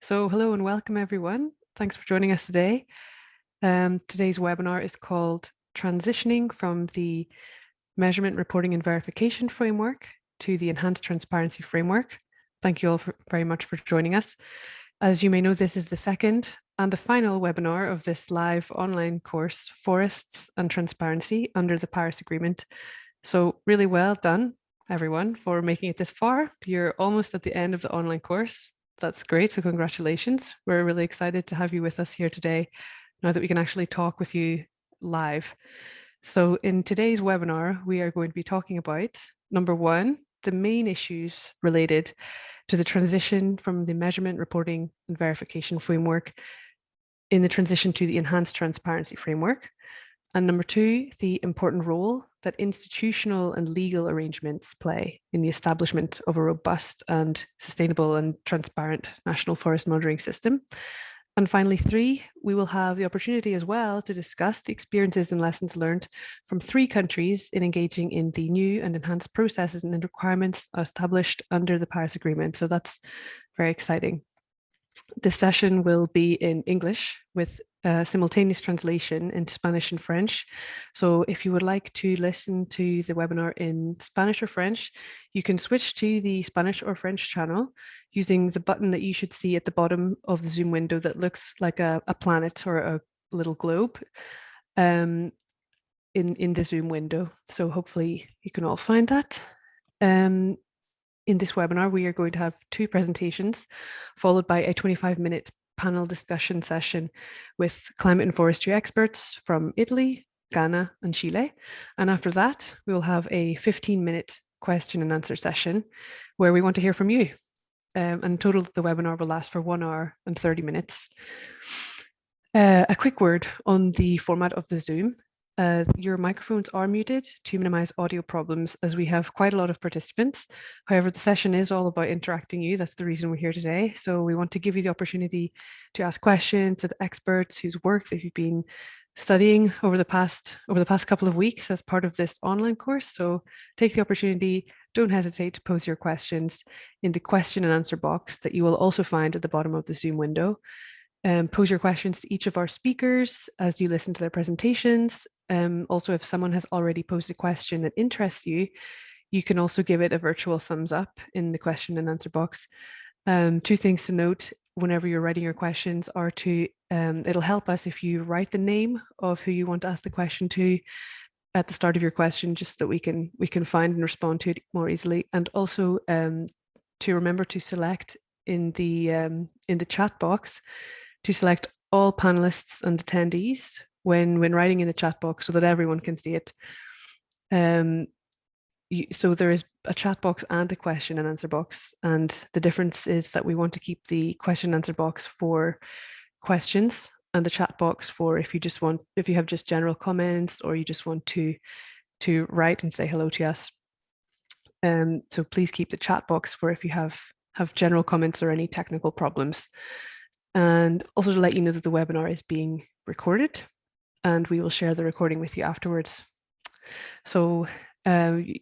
So hello and welcome everyone. Thanks for joining us today. Today's webinar is called Transitioning from the Measurement, Reporting and Verification Framework to the Enhanced Transparency Framework. Thank you all very much for joining us. As you may know, this is the second and the final webinar of this live online course, Forests and Transparency under the Paris Agreement. So really well done, everyone, for making it this far. You're almost at the end of the online course. That's great. So congratulations. We're really excited to have you with us here today, now that we can actually talk with you live. So in today's webinar, we are going to be talking about, number one, the main issues related to the transition from the measurement, reporting and verification framework in the transition to the enhanced transparency framework. And number two, the important role that institutional and legal arrangements play in the establishment of a robust and sustainable and transparent national forest monitoring system. And finally, three, we will have the opportunity as well to discuss the experiences and lessons learned from 3 countries in engaging in the new and enhanced processes and requirements established under the Paris Agreement. So that's very exciting. This session will be in English with simultaneous translation into Spanish and French. So if you would like to listen to the webinar in Spanish or French, you can switch to the Spanish or French channel using the button that you should see at the bottom of the Zoom window that looks like a planet or a little globe in the Zoom window. So hopefully you can all find that. In this webinar, we are going to have 2 presentations, followed by a 25-minute panel discussion session with climate and forestry experts from Italy, Ghana, and Chile. And after that, we will have a 15-minute question and answer session where we want to hear from you. And in total, the webinar will last for 1 hour and 30 minutes. A quick word on the format of the Zoom. Your microphones are muted to minimize audio problems as we have quite a lot of participants. However, the session is all about interacting you. That's the reason we're here today. So we want to give you the opportunity to ask questions to the experts whose work that you've been studying over the past couple of weeks as part of this online course. So take the opportunity, don't hesitate to pose your questions in the question and answer box that you will also find at the bottom of the Zoom window. Pose your questions to each of our speakers as you listen to their presentations. Also, if someone has already posed a question that interests you, you can also give it a virtual thumbs up in the question and answer box. 2 things to note whenever you're writing your questions are to, it'll help us if you write the name of who you want to ask the question to at the start of your question, just so that we can find and respond to it more easily. And also to remember to select in the chat box, to select all panelists and attendees when writing in the chat box so that everyone can see it. So there is a chat box and a question and answer box. And the difference is that we want to keep the question and answer box for questions and the chat box for if you have just general comments or you just want to write and say hello to us. So please keep the chat box for if you have general comments or any technical problems. And also to let you know that the webinar is being recorded and we will share the recording with you afterwards. So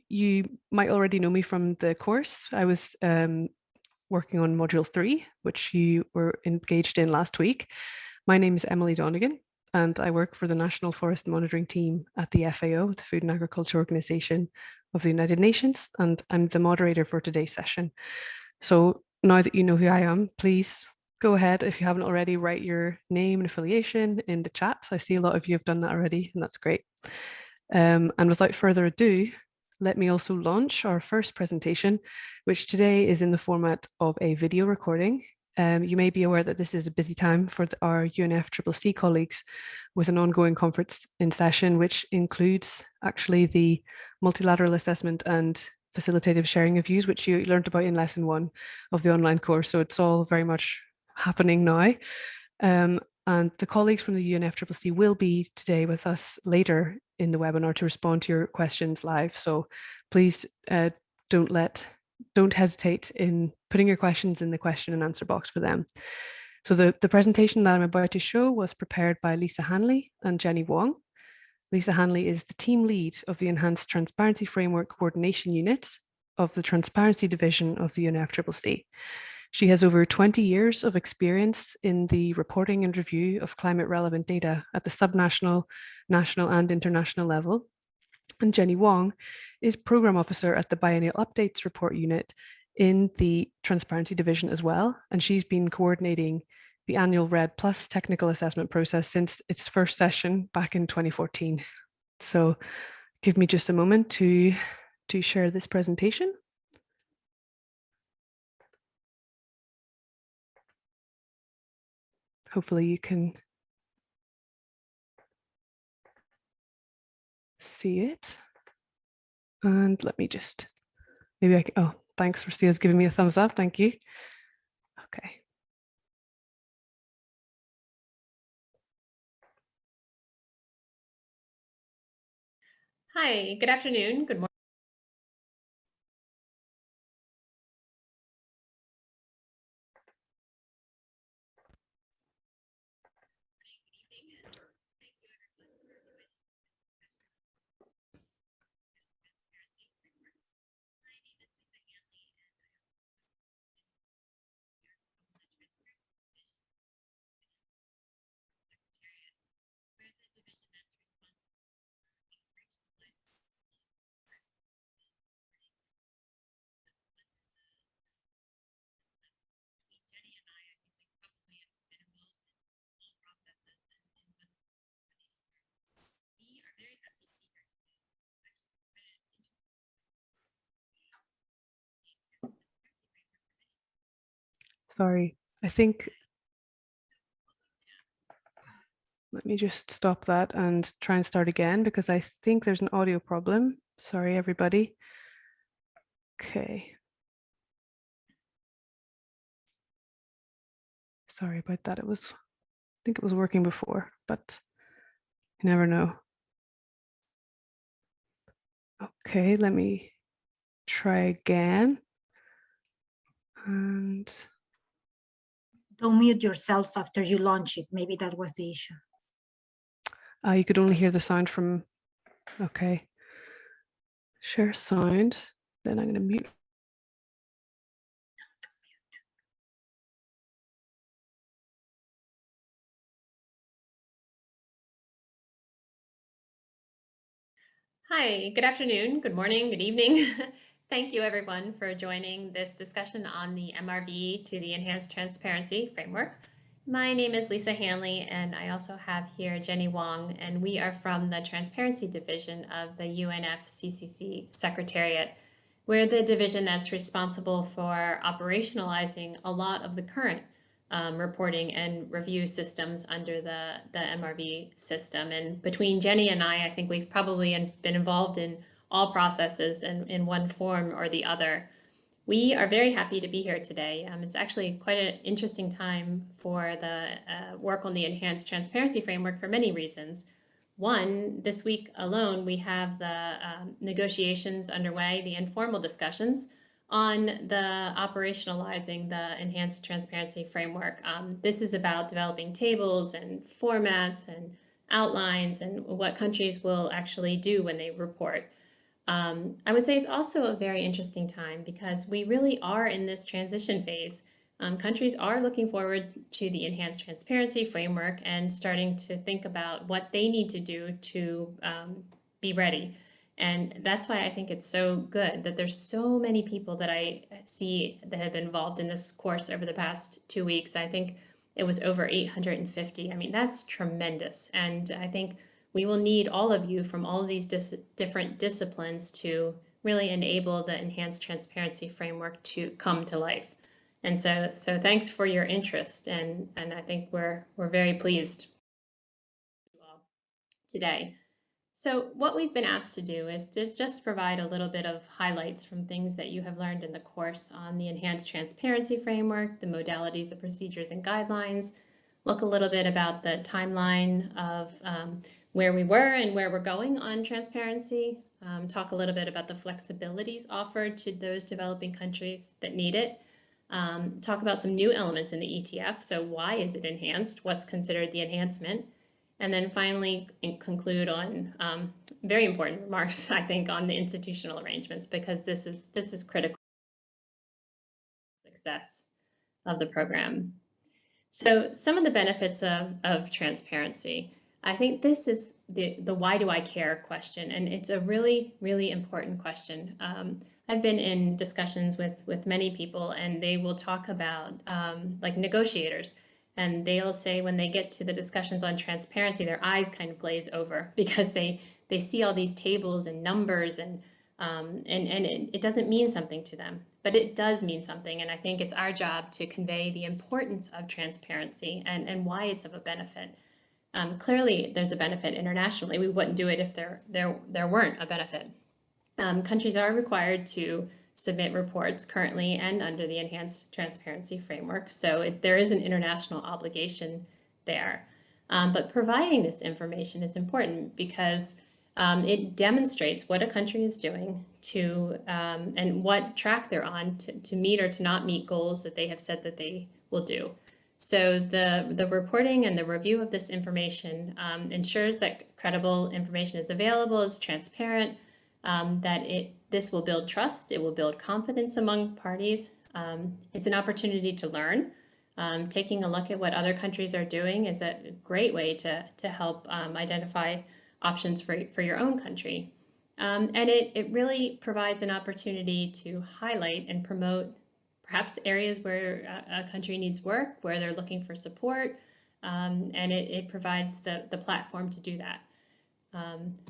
you might already know me from the course. I was working on module 3, which you were engaged in last week. My name is Emily Donegan and I work for the National Forest Monitoring Team at the FAO, the Food and Agriculture Organization of the United Nations, and I'm the moderator for today's session. So now that you know who I am, please go ahead, if you haven't already, write your name and affiliation in the chat. I see a lot of you have done that already, and that's great. And without further ado, let me also launch our first presentation, which today is in the format of a video recording. You may be aware that this is a busy time for our UNFCCC colleagues with an ongoing conference in session, which includes actually the multilateral assessment and facilitative sharing of views, which you learned about in lesson 1 of the online course. So it's all very much happening now. And the colleagues from the UNFCCC will be today with us later in the webinar to respond to your questions live. So please don't hesitate in putting your questions in the question and answer box for them. So the presentation that I'm about to show was prepared by Lisa Hanley and Jenny Wong. Lisa Hanley is the team lead of the Enhanced Transparency Framework Coordination Unit of the Transparency Division of the UNFCCC. She has over 20 years of experience in the reporting and review of climate relevant data at the subnational, national, and international level. And Jenny Wong is Program Officer at the Biennial Updates Report Unit in the Transparency Division as well. And she's been coordinating the annual RED Plus technical assessment process since its first session back in 2014. So give me just a moment to share this presentation. Hopefully you can see it. And let me just, maybe I can, oh, thanks, Rocio's giving me a thumbs up, thank you. Okay. Hi, good afternoon, good morning. Sorry, I think, let me just stop that and try and start again because I think there's an audio problem. Sorry, everybody. Okay. Sorry about that. I think it was working before, but you never know. Okay, let me try again. And don't mute yourself after you launch it. Maybe that was the issue. You could only hear the sound from, okay. Share sound, then I'm going to mute. Hi, good afternoon, good morning, good evening. Thank you everyone for joining this discussion on the MRV to the Enhanced Transparency Framework. My name is Lisa Hanley and I also have here Jenny Wong, and we are from the Transparency Division of the UNFCCC Secretariat. We're the division that's responsible for operationalizing a lot of the current reporting and review systems under the MRV system. And between Jenny and I think we've probably been involved in all processes in one form or the other. We are very happy to be here today. It's actually quite an interesting time for the work on the Enhanced Transparency Framework for many reasons. One, this week alone, we have the negotiations underway, the informal discussions on the operationalizing the Enhanced Transparency Framework. This is about developing tables and formats and outlines and what countries will actually do when they report. I would say it's also a very interesting time because we really are in this transition phase. Countries are looking forward to the Enhanced Transparency Framework and starting to think about what they need to do to be ready. And that's why I think it's so good that there's so many people that I see that have been involved in this course over the past 2 weeks. I think it was over 850. I mean, that's tremendous. And I think we will need all of you from all of these different disciplines to really enable the Enhanced Transparency Framework to come to life. And so thanks for your interest, and I think we're very pleased today. So what we've been asked to do is to just provide a little bit of highlights from things that you have learned in the course on the Enhanced Transparency Framework, the modalities, the procedures and guidelines, look a little bit about the timeline of where we were and where we're going on transparency, talk a little bit about the flexibilities offered to those developing countries that need it, talk about some new elements in the ETF. So why is it enhanced? What's considered the enhancement? And then finally conclude on very important remarks, I think, on the institutional arrangements, because this is critical to success. of the program. So some of the benefits of transparency. I think this is the why do I care question, and it's a really, really important question. I've been in discussions with many people, and they will talk about like negotiators, and they'll say when they get to the discussions on transparency, their eyes kind of glaze over because they see all these tables and numbers and it doesn't mean something to them, but it does mean something. And I think it's our job to convey the importance of transparency and why it's of a benefit. Clearly, there's a benefit internationally. We wouldn't do it if there weren't a benefit. Countries are required to submit reports currently and under the Enhanced Transparency Framework. So there is an international obligation there. But providing this information is important because it demonstrates what a country is doing to and what track they're on to meet or to not meet goals that they have said that they will do. So the reporting and the review of this information ensures that credible information is available, is transparent, that this will build trust, it will build confidence among parties. It's an opportunity to learn. Taking a look at what other countries are doing is a great way to help identify options for your own country. And it really provides an opportunity to highlight and promote perhaps areas where a country needs work, where they're looking for support, and it provides the platform to do that.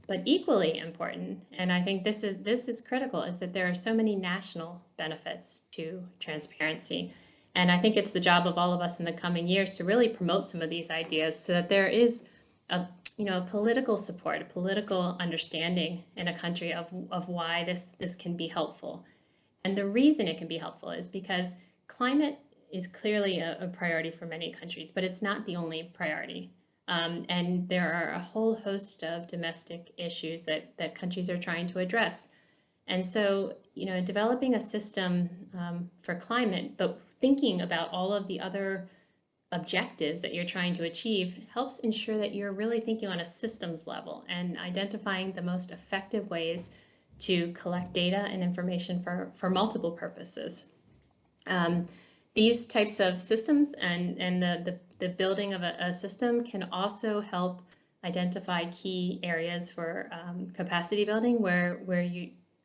But equally important, and I think this is critical, is that there are so many national benefits to transparency. And I think it's the job of all of us in the coming years to really promote some of these ideas so that there is a political support, a political understanding in a country of why this can be helpful. And the reason it can be helpful is because climate is clearly a priority for many countries, but it's not the only priority. And there are a whole host of domestic issues that countries are trying to address. And so, developing a system for climate, but thinking about all of the other objectives that you're trying to achieve helps ensure that you're really thinking on a systems level and identifying the most effective ways to collect data and information for multiple purposes. These types of systems and the building of a system can also help identify key areas for capacity building where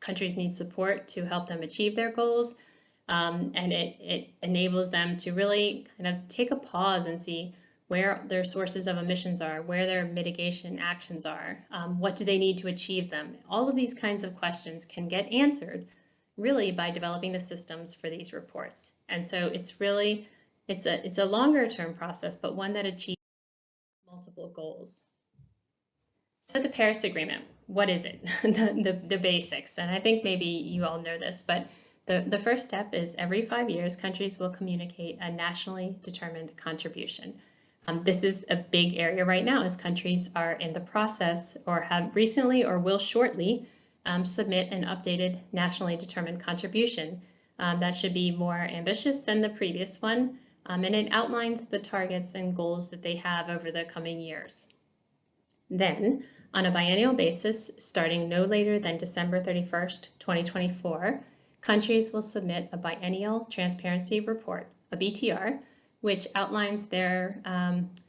countries need support to help them achieve their goals. And it enables them to really kind of take a pause and see where their sources of emissions are, where their mitigation actions are, what do they need to achieve them. All of these kinds of questions can get answered really by developing the systems for these reports. And so it's really, it's a longer term process, but one that achieves multiple goals. So the Paris Agreement, what is it? the basics, and I think maybe you all know this, but the first step is every 5 years, countries will communicate a nationally determined contribution. This is a big area right now as countries are in the process or have recently or will shortly submit an updated nationally determined contribution. That should be more ambitious than the previous one, and it outlines the targets and goals that they have over the coming years. Then, on a biennial basis, starting no later than December 31st, 2024, countries will submit a biennial transparency report, a BTR, which outlines their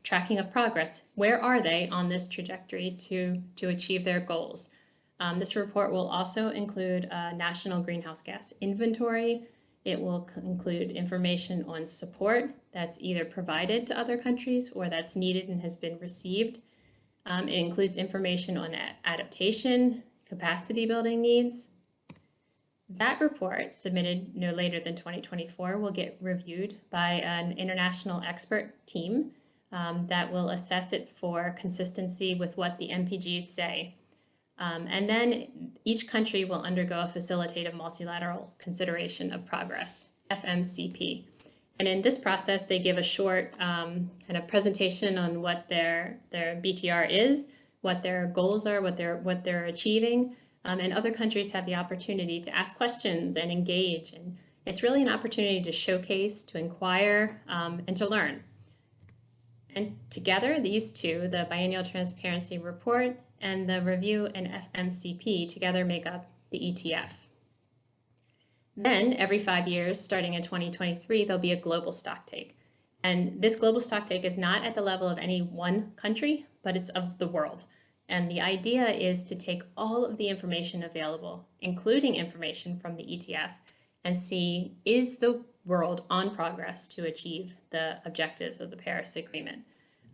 tracking of progress. Where are they on this trajectory to achieve their goals? This report will also include a national greenhouse gas inventory. It will include information on support that's either provided to other countries or that's needed and has been received. It includes information on adaptation, capacity building needs. That report, submitted no later than 2024, will get reviewed by an international expert team that will assess it for consistency with what the MPGs say. And then each country will undergo a facilitative multilateral consideration of progress, FMCP. And in this process, they give a short kind of presentation on what their BTR is, what their goals are, what they're achieving. And other countries have the opportunity to ask questions and engage. And it's really an opportunity to showcase, to inquire, and to learn. And together, these two, the Biennial Transparency Report and the Review and FMCP, together make up the ETF. Then every 5 years, starting in 2023, there'll be a global stocktake. And this global stocktake is not at the level of any one country, but it's of the world. And the idea is to take all of the information available, including information from the ETF, and see, is the world on progress to achieve the objectives of the Paris Agreement?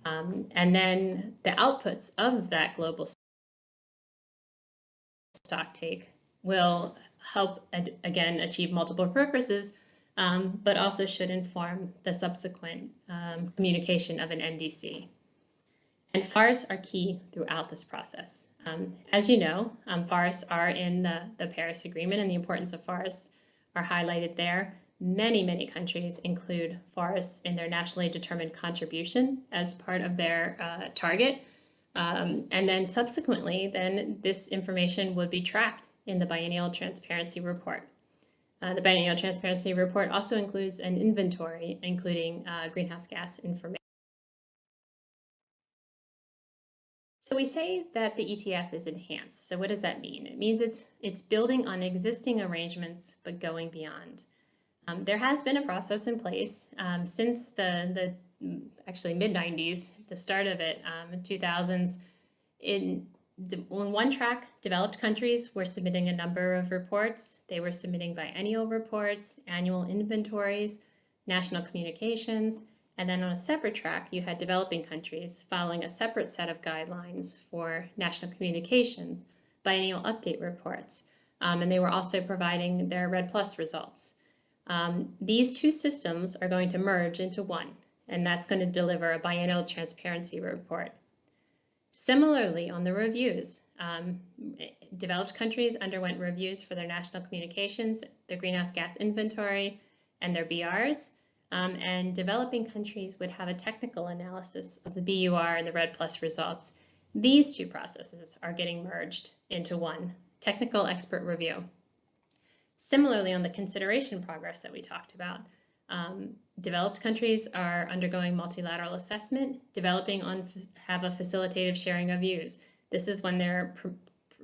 And then the outputs of that global stocktake will help, again, achieve multiple purposes, but also should inform the subsequent communication of an NDC. And forests are key throughout this process. As you know, forests are in the Paris Agreement, and the importance of forests are highlighted there. Many, many countries include forests in their nationally determined contribution as part of their target. And then subsequently, then this information would be tracked in the Biennial Transparency Report. The Biennial Transparency Report also includes an inventory, including greenhouse gas information. So we say that the ETF is enhanced. So what does that mean? It means it's building on existing arrangements, but going beyond. There has been a process in place since the actually mid-90s, the start of it, 2000s. On one track, developed countries were submitting a number of reports. They were submitting biennial reports, annual inventories, national communications. And then on a separate track, you had developing countries following a separate set of guidelines for national communications, biennial update reports. And they were also providing their REDD+ results. These two systems are going to merge into one, and that's going to deliver a biennial transparency report. Similarly, on the reviews, developed countries underwent reviews for their national communications, their greenhouse gas inventory, and their BRs. And developing countries would have a technical analysis of the BUR and the REDD+ results. These two processes are getting merged into one, technical expert review. Similarly, on the consideration progress that we talked about, developed countries are undergoing multilateral assessment, have a facilitative sharing of views. This is when they're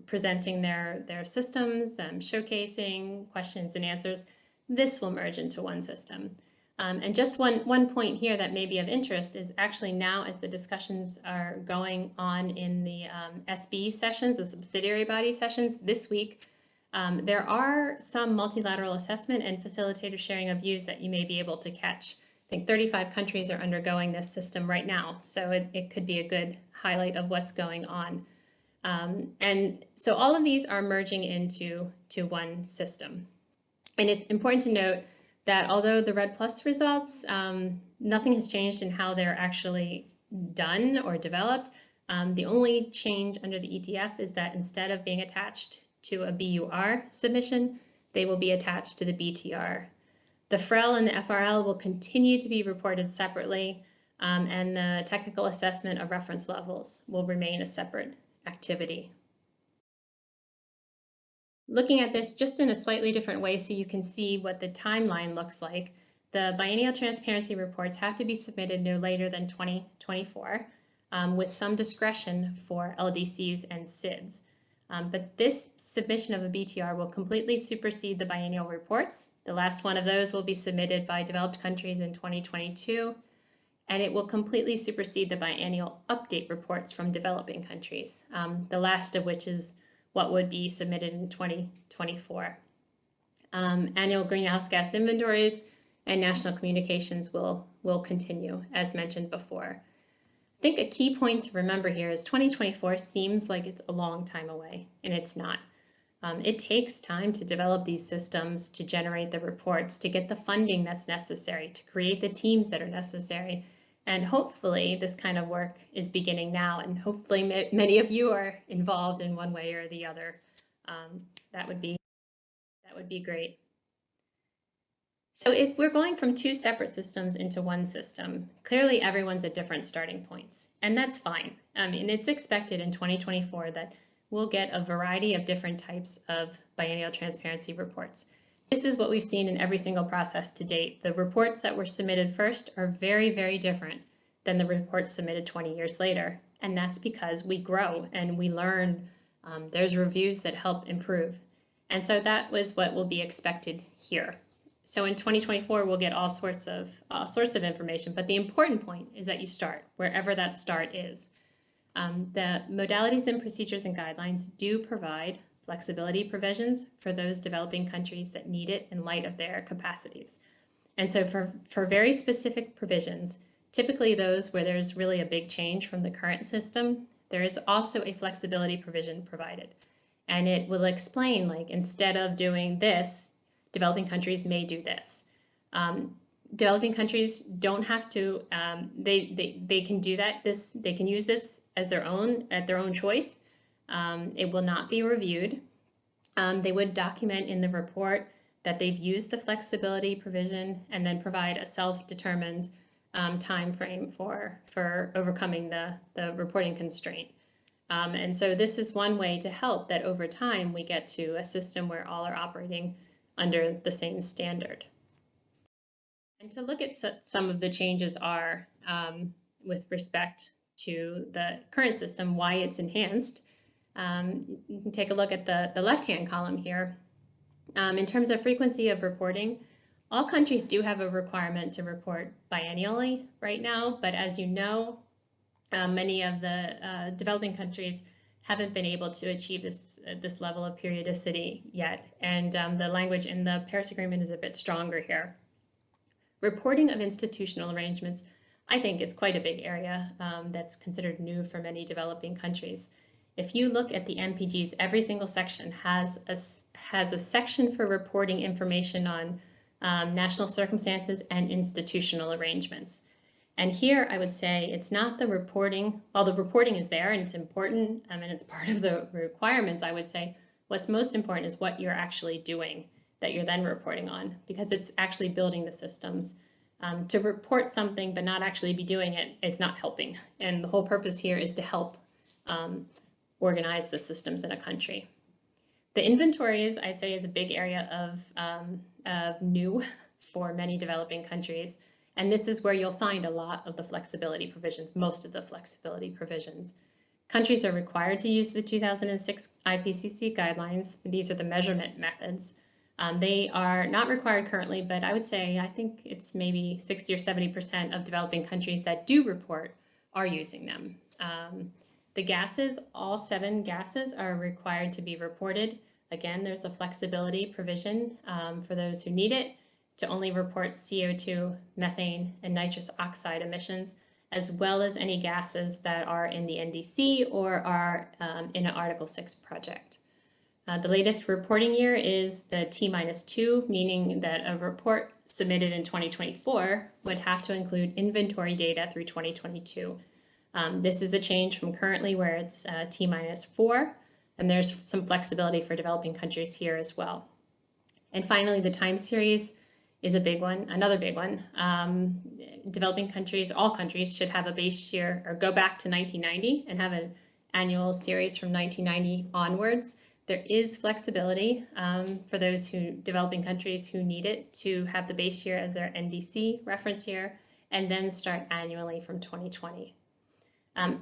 presenting their systems, showcasing questions and answers. This will merge into one system. And just one point here that may be of interest is actually now, as the discussions are going on in the SB sessions, the subsidiary body sessions this week, there are some multilateral assessment and facilitative sharing of views that you may be able to catch. I think 35 countries are undergoing this system right now, so it could be a good highlight of what's going on. And so all of these are merging into one system. And it's important to note that although the REDD+ results, nothing has changed in how they're actually done or developed. The only change under the ETF is that instead of being attached to a BUR submission, they will be attached to the BTR. The FREL and the FRL will continue to be reported separately, and the technical assessment of reference levels will remain a separate activity. Looking at this just in a slightly different way so you can see what the timeline looks like, the biennial transparency reports have to be submitted no later than 2024, with some discretion for LDCs and SIDS. But this submission of a BTR will completely supersede the biennial reports. The last one of those will be submitted by developed countries in 2022, and it will completely supersede the biennial update reports from developing countries, the last of which is what would be submitted in 2024. Annual greenhouse gas inventories and national communications will continue, as mentioned before. I think a key point to remember here is 2024 seems like it's a long time away, and it's not. It takes time to develop these systems, to generate the reports, to get the funding that's necessary, to create the teams that are necessary. And hopefully this kind of work is beginning now, and hopefully many of you are involved in one way or the other. That would be great. So if we're going from two separate systems into one system, clearly everyone's at different starting points, and that's fine. And it's expected in 2024 that we'll get a variety of different types of biennial transparency reports. This is what we've seen in every single process to date. The reports that were submitted first are very, very different than the reports submitted 20 years later. And that's because we grow and we learn. There's reviews that help improve. And so that was what will be expected here. So in 2024, we'll get all sorts of information, but the important point is that you start wherever that start is. The modalities and procedures and guidelines do provide flexibility provisions for those developing countries that need it in light of their capacities. And so for very specific provisions, typically those where there's really a big change from the current system, there is also a flexibility provision provided. And it will explain, like, instead of doing this, developing countries may do this. Developing countries don't have to, they can do that. They can use this as their own, at their own choice. It will not be reviewed. They would document in the report that they've used the flexibility provision and then provide a self-determined time frame for overcoming the reporting constraint. And so this is one way to help that over time we get to a system where all are operating under the same standard. And to look at some of the changes are with respect to the current system, why it's enhanced. You can take a look at the left-hand column here. In terms of frequency of reporting, all countries do have a requirement to report biennially right now, but as you know, many of the developing countries haven't been able to achieve this level of periodicity yet, and the language in the Paris Agreement is a bit stronger here. Reporting of institutional arrangements, I think, is quite a big area that's considered new for many developing countries. If you look at the MPGs, every single section has a section for reporting information on national circumstances and institutional arrangements. And here I would say it's not the reporting, while the reporting is there and it's important and it's part of the requirements, I would say what's most important is what you're actually doing that you're then reporting on, because it's actually building the systems. To report something but not actually be doing it, it's not helping. And the whole purpose here is to help organize the systems in a country. The inventories, I'd say, is a big area of new for many developing countries. And this is where you'll find a lot of the flexibility provisions, most of the flexibility provisions. Countries are required to use the 2006 IPCC guidelines. These are the measurement methods. They are not required currently, but I would say, I think it's maybe 60 or 70% of developing countries that do report are using them. The gases, all 7 gases are required to be reported. Again, there's a flexibility provision for those who need it to only report CO2, methane, and nitrous oxide emissions, as well as any gases that are in the NDC or are in an Article 6 project. The latest reporting year is the T-2, meaning that a report submitted in 2024 would have to include inventory data through 2022. This is a change from currently where it's T-4, and there's some flexibility for developing countries here as well. And finally, the time series is a big one, another big one. Developing countries, all countries, should have a base year or go back to 1990 and have an annual series from 1990 onwards. There is flexibility for those developing countries who need it to have the base year as their NDC reference year and then start annually from 2020.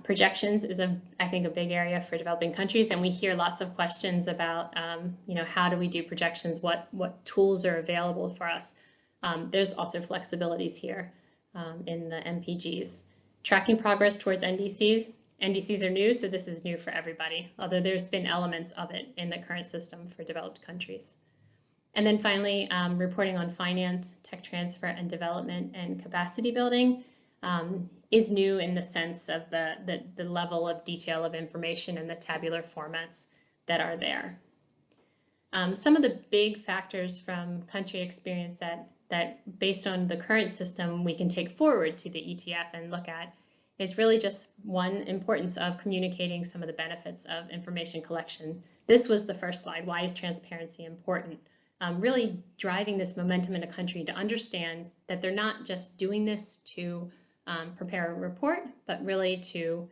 Projections is, I think, a big area for developing countries, and we hear lots of questions about, how do we do projections? What tools are available for us? There's also flexibilities here in the MPGs. Tracking progress towards NDCs. NDCs are new, so this is new for everybody, although there's been elements of it in the current system for developed countries. And then finally, reporting on finance, tech transfer, and development and capacity building is new in the sense of the level of detail of information and the tabular formats that are there. Some of the big factors from country experience that based on the current system we can take forward to the ETF and look at is really just one, importance of communicating some of the benefits of information collection. This was the first slide. Why is transparency important? Really driving this momentum in a country to understand that they're not just doing this to prepare a report, but really to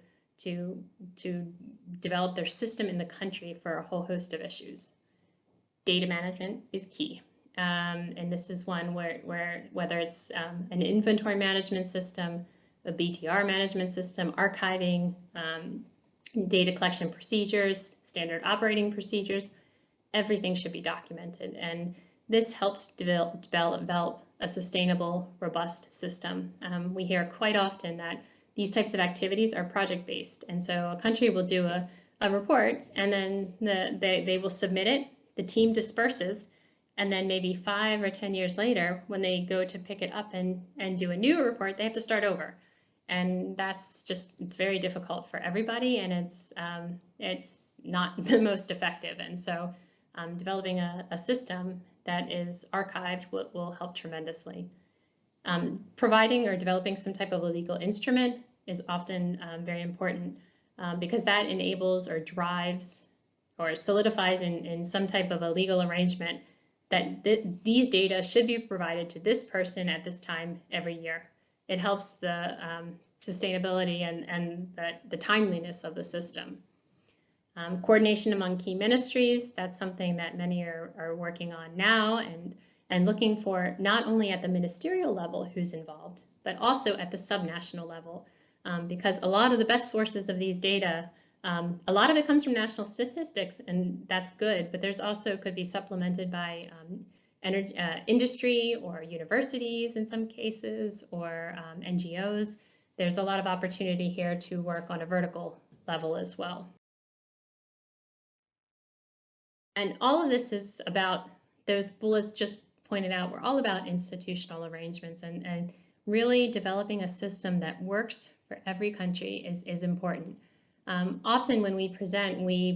develop their system in the country for a whole host of issues. Data management is key. And this is one where whether it's an inventory management system, a BTR management system, archiving, data collection procedures, standard operating procedures, everything should be documented. And this helps develop a sustainable, robust system. We hear quite often that these types of activities are project-based. And so a country will do a report, and then they will submit it, the team disperses, and then maybe 5 or 10 years later, when they go to pick it up and do a new report, they have to start over. And that's just, it's very difficult for everybody, and it's not the most effective. And so developing a system that is archived will help tremendously. Providing or developing some type of a legal instrument is often very important because that enables or drives or solidifies in some type of a legal arrangement that these data should be provided to this person at this time every year. It helps the sustainability and the timeliness of the system. Coordination among key ministries, that's something that many are working on now and looking for not only at the ministerial level who's involved, but also at the subnational level. Because a lot of the best sources of these data, a lot of it comes from national statistics, and that's good, but there's also could be supplemented by industry or universities in some cases, or NGOs. There's a lot of opportunity here to work on a vertical level as well. And all of this is about, those bullets just pointed out, we're all about institutional arrangements, and really developing a system that works for every country is important. Often when we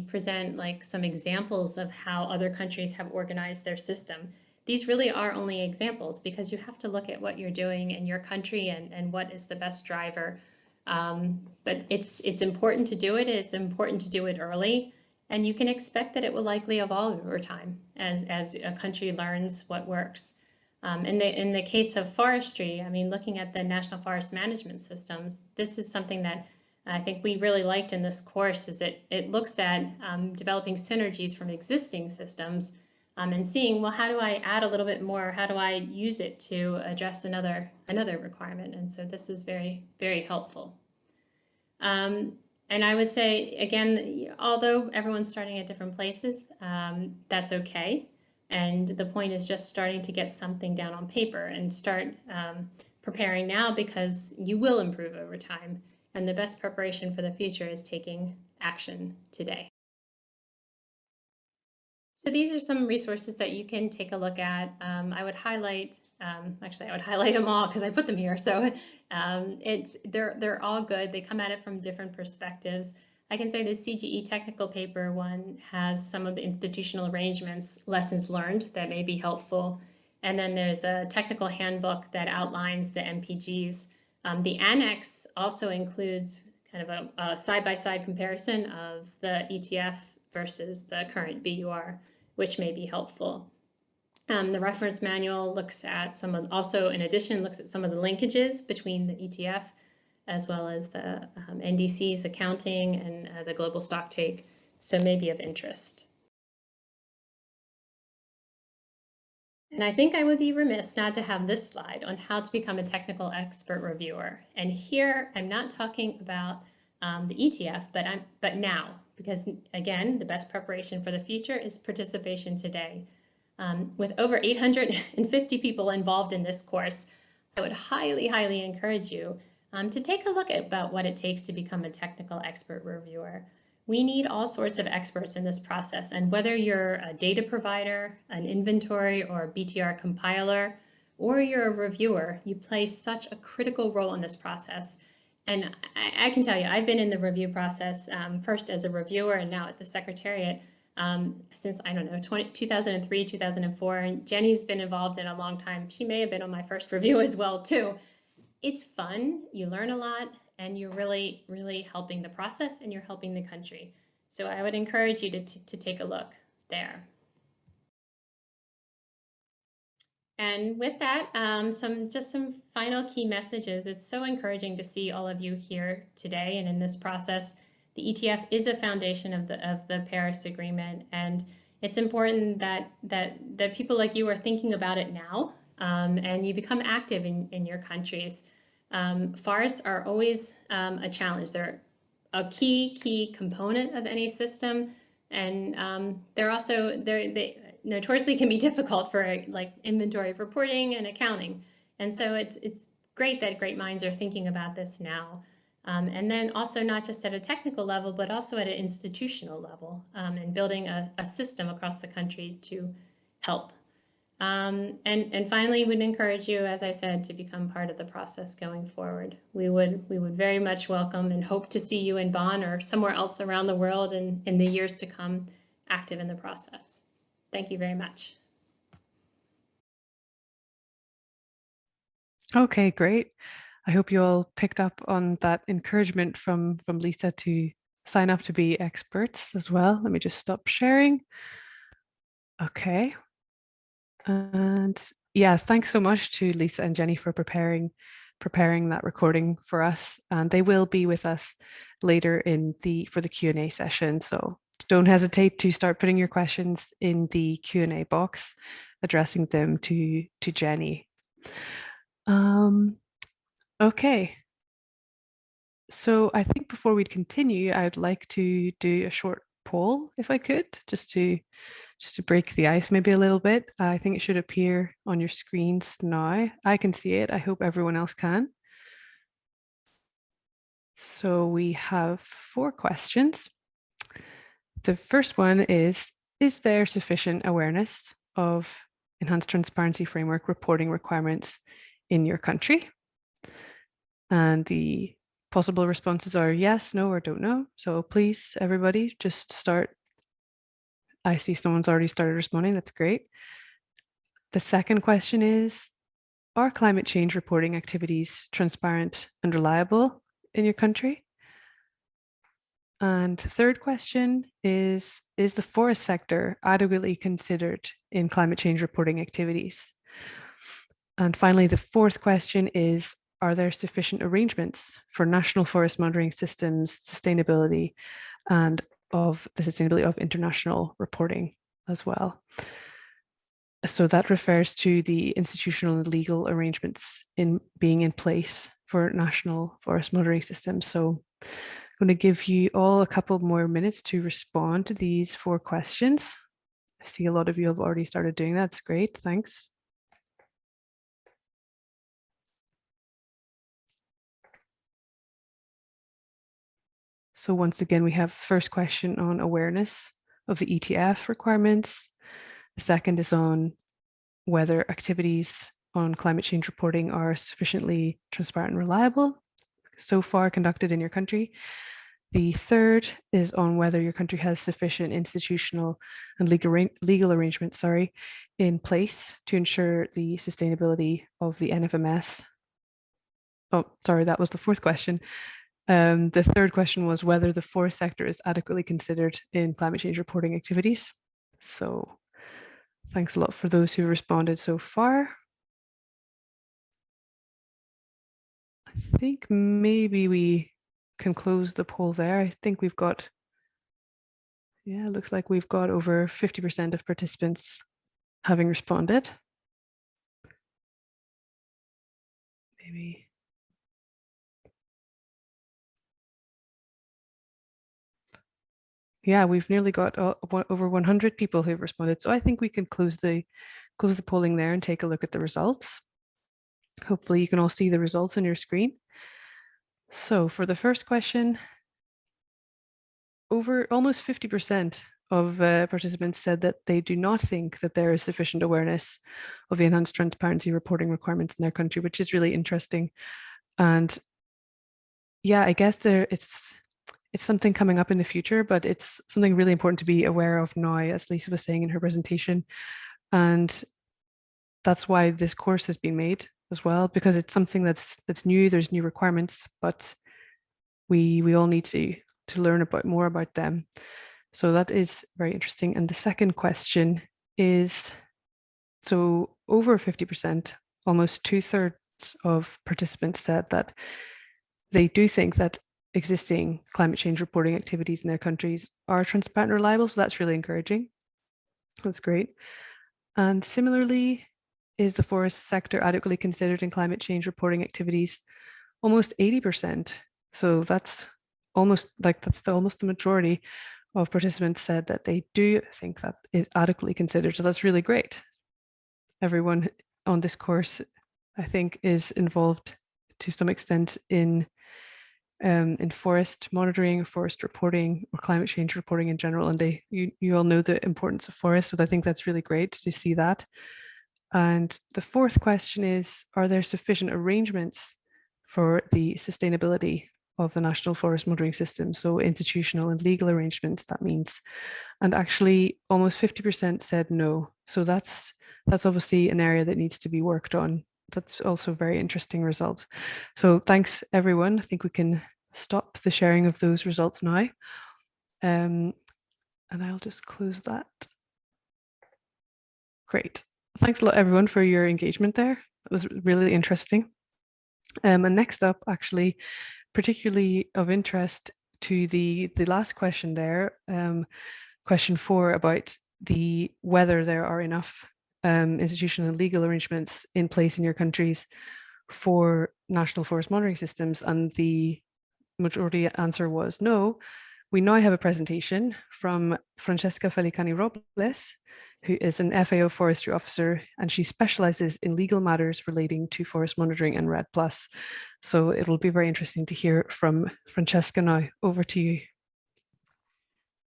present like some examples of how other countries have organized their system. These really are only examples, because you have to look at what you're doing in your country and what is the best driver. But it's important to do it. It's important to do it early. And you can expect that it will likely evolve over time as a country learns what works. In the case of forestry, I mean, looking at the national forest management systems, this is something that I think we really liked in this course, is it looks at developing synergies from existing systems and seeing, well, how do I add a little bit more? How do I use it to address another requirement? And so this is very, very helpful. And I would say, again, although everyone's starting at different places, that's okay. And the point is just starting to get something down on paper and start preparing now, because you will improve over time. And the best preparation for the future is taking action today. So these are some resources that you can take a look at. I would highlight, actually I would highlight them all because I put them here. So they're all good. They come at it from different perspectives. I can say the CGE technical paper one has some of the institutional arrangements, lessons learned that may be helpful. And then there's a technical handbook that outlines the MPGs. The annex also includes kind of a side-by-side comparison of the ETF versus the current BUR, which may be helpful. The reference manual looks at also in addition, looks at some of the linkages between the ETF as well as the NDC's accounting and the global stock take, so may be of interest. And I think I would be remiss not to have this slide on how to become a technical expert reviewer. And here I'm not talking about the ETF, but now, because again, the best preparation for the future is participation today. With over 850 people involved in this course, I would highly, highly encourage you to take a look at about what it takes to become a technical expert reviewer. We need all sorts of experts in this process, and whether you're a data provider, an inventory or a BTR compiler, or you're a reviewer, you play such a critical role in this process. And I can tell you, I've been in the review process first as a reviewer and now at the Secretariat since, I don't know, 2003, 2004. And Jenny's been involved in a long time. She may have been on my first review as well, too. It's fun, you learn a lot, and you're really, really helping the process and you're helping the country. So I would encourage you to take a look there. And with that, just some final key messages. It's so encouraging to see all of you here today and in this process. The ETF is a foundation of the Paris Agreement, and it's important that people like you are thinking about it now, and you become active in your countries. Forests are always a challenge. They're a key component of any system, And they notoriously can be difficult for like inventory reporting and accounting. And so it's great that great minds are thinking about this now. And then also not just at a technical level, but also at an institutional level, and building a system across the country to help. And finally, would encourage you, as I said, to become part of the process going forward. We would very much welcome and hope to see you in Bonn or somewhere else around the world in the years to come, active in the process. Thank you very much. Okay, great. I hope you all picked up on that encouragement from Lisa to sign up to be experts as well. Let me just stop sharing. Okay. And yeah, thanks so much to Lisa and Jenny for preparing that recording for us. And they will be with us later for the Q&A session. So don't hesitate to start putting your questions in the Q&A box, addressing them to Jenny. Okay. So I think before we continue, I'd like to do a short poll, if I could, just to break the ice maybe a little bit. I think it should appear on your screens now. I can see it. I hope everyone else can. So we have 4 questions. The first one is there sufficient awareness of enhanced transparency framework reporting requirements in your country? And the possible responses are yes, no, or don't know. So please, everybody, just start. I see someone's already started responding. That's great. The second question is, are climate change reporting activities transparent and reliable in your country? And the third question is the forest sector adequately considered in climate change reporting activities? And finally, the fourth question is, are there sufficient arrangements for national forest monitoring systems, sustainability, and of the sustainability of international reporting as well? So that refers to the institutional and legal arrangements being in place for national forest monitoring systems. So I'm going to give you all a couple more minutes to respond to these 4 questions. I see a lot of you have already started doing that. That's great. Thanks. So once again, we have first question on awareness of the ETF requirements. The second is on whether activities on climate change reporting are sufficiently transparent and reliable so far conducted in your country. The third is on whether your country has sufficient institutional and legal arrangements, in place to ensure the sustainability of the NFMS. Oh, sorry, that was the fourth question. The third question was whether the forest sector is adequately considered in climate change reporting activities. So thanks a lot for those who responded so far. I think maybe we can close the poll there. I think we've got, yeah, it looks like we've got over 50% of participants having responded. Maybe. Yeah, we've nearly got over 100 people who've responded. So I think we can close the polling there and take a look at the results. Hopefully you can all see the results on your screen. So for the first question, over almost 50% of participants said that they do not think that there is sufficient awareness of the enhanced transparency reporting requirements in their country, which is really interesting. And yeah, I guess it's something coming up in the future, but it's something really important to be aware of now, as Lisa was saying in her presentation. And that's why this course has been made as well, because it's something that's new. There's new requirements, but we all need to learn more about them. So that is very interesting. And the second question is, so over 50%, almost 2/3 of participants said that they do think that existing climate change reporting activities in their countries are transparent and reliable. So that's really encouraging. That's great. And similarly, is the forest sector adequately considered in climate change reporting activities? Almost 80%. So that's almost the majority of participants said that they do think that is adequately considered. So that's really great. Everyone on this course, I think, is involved to some extent in forest monitoring, forest reporting, or climate change reporting in general. And you all know the importance of forests, so I think that's really great to see that. And the fourth question is, are there sufficient arrangements for the sustainability of the national forest monitoring system? So institutional and legal arrangements, that means. And actually almost 50% said no. So that's obviously an area that needs to be worked on. That's also a very interesting result. So thanks everyone. I think we can stop the sharing of those results now. And I'll just close that. Great. Thanks a lot everyone for your engagement there. It was really interesting. And next up, actually, particularly of interest to the last question there, question 4 about whether there are enough institutional and legal arrangements in place in your countries for national forest monitoring systems, and the majority answer was no. We now have a presentation from Francesca Felicani-Robles, who is an FAO forestry officer, and she specializes in legal matters relating to forest monitoring and REDD+. So it will be very interesting to hear from Francesca now. Over to you.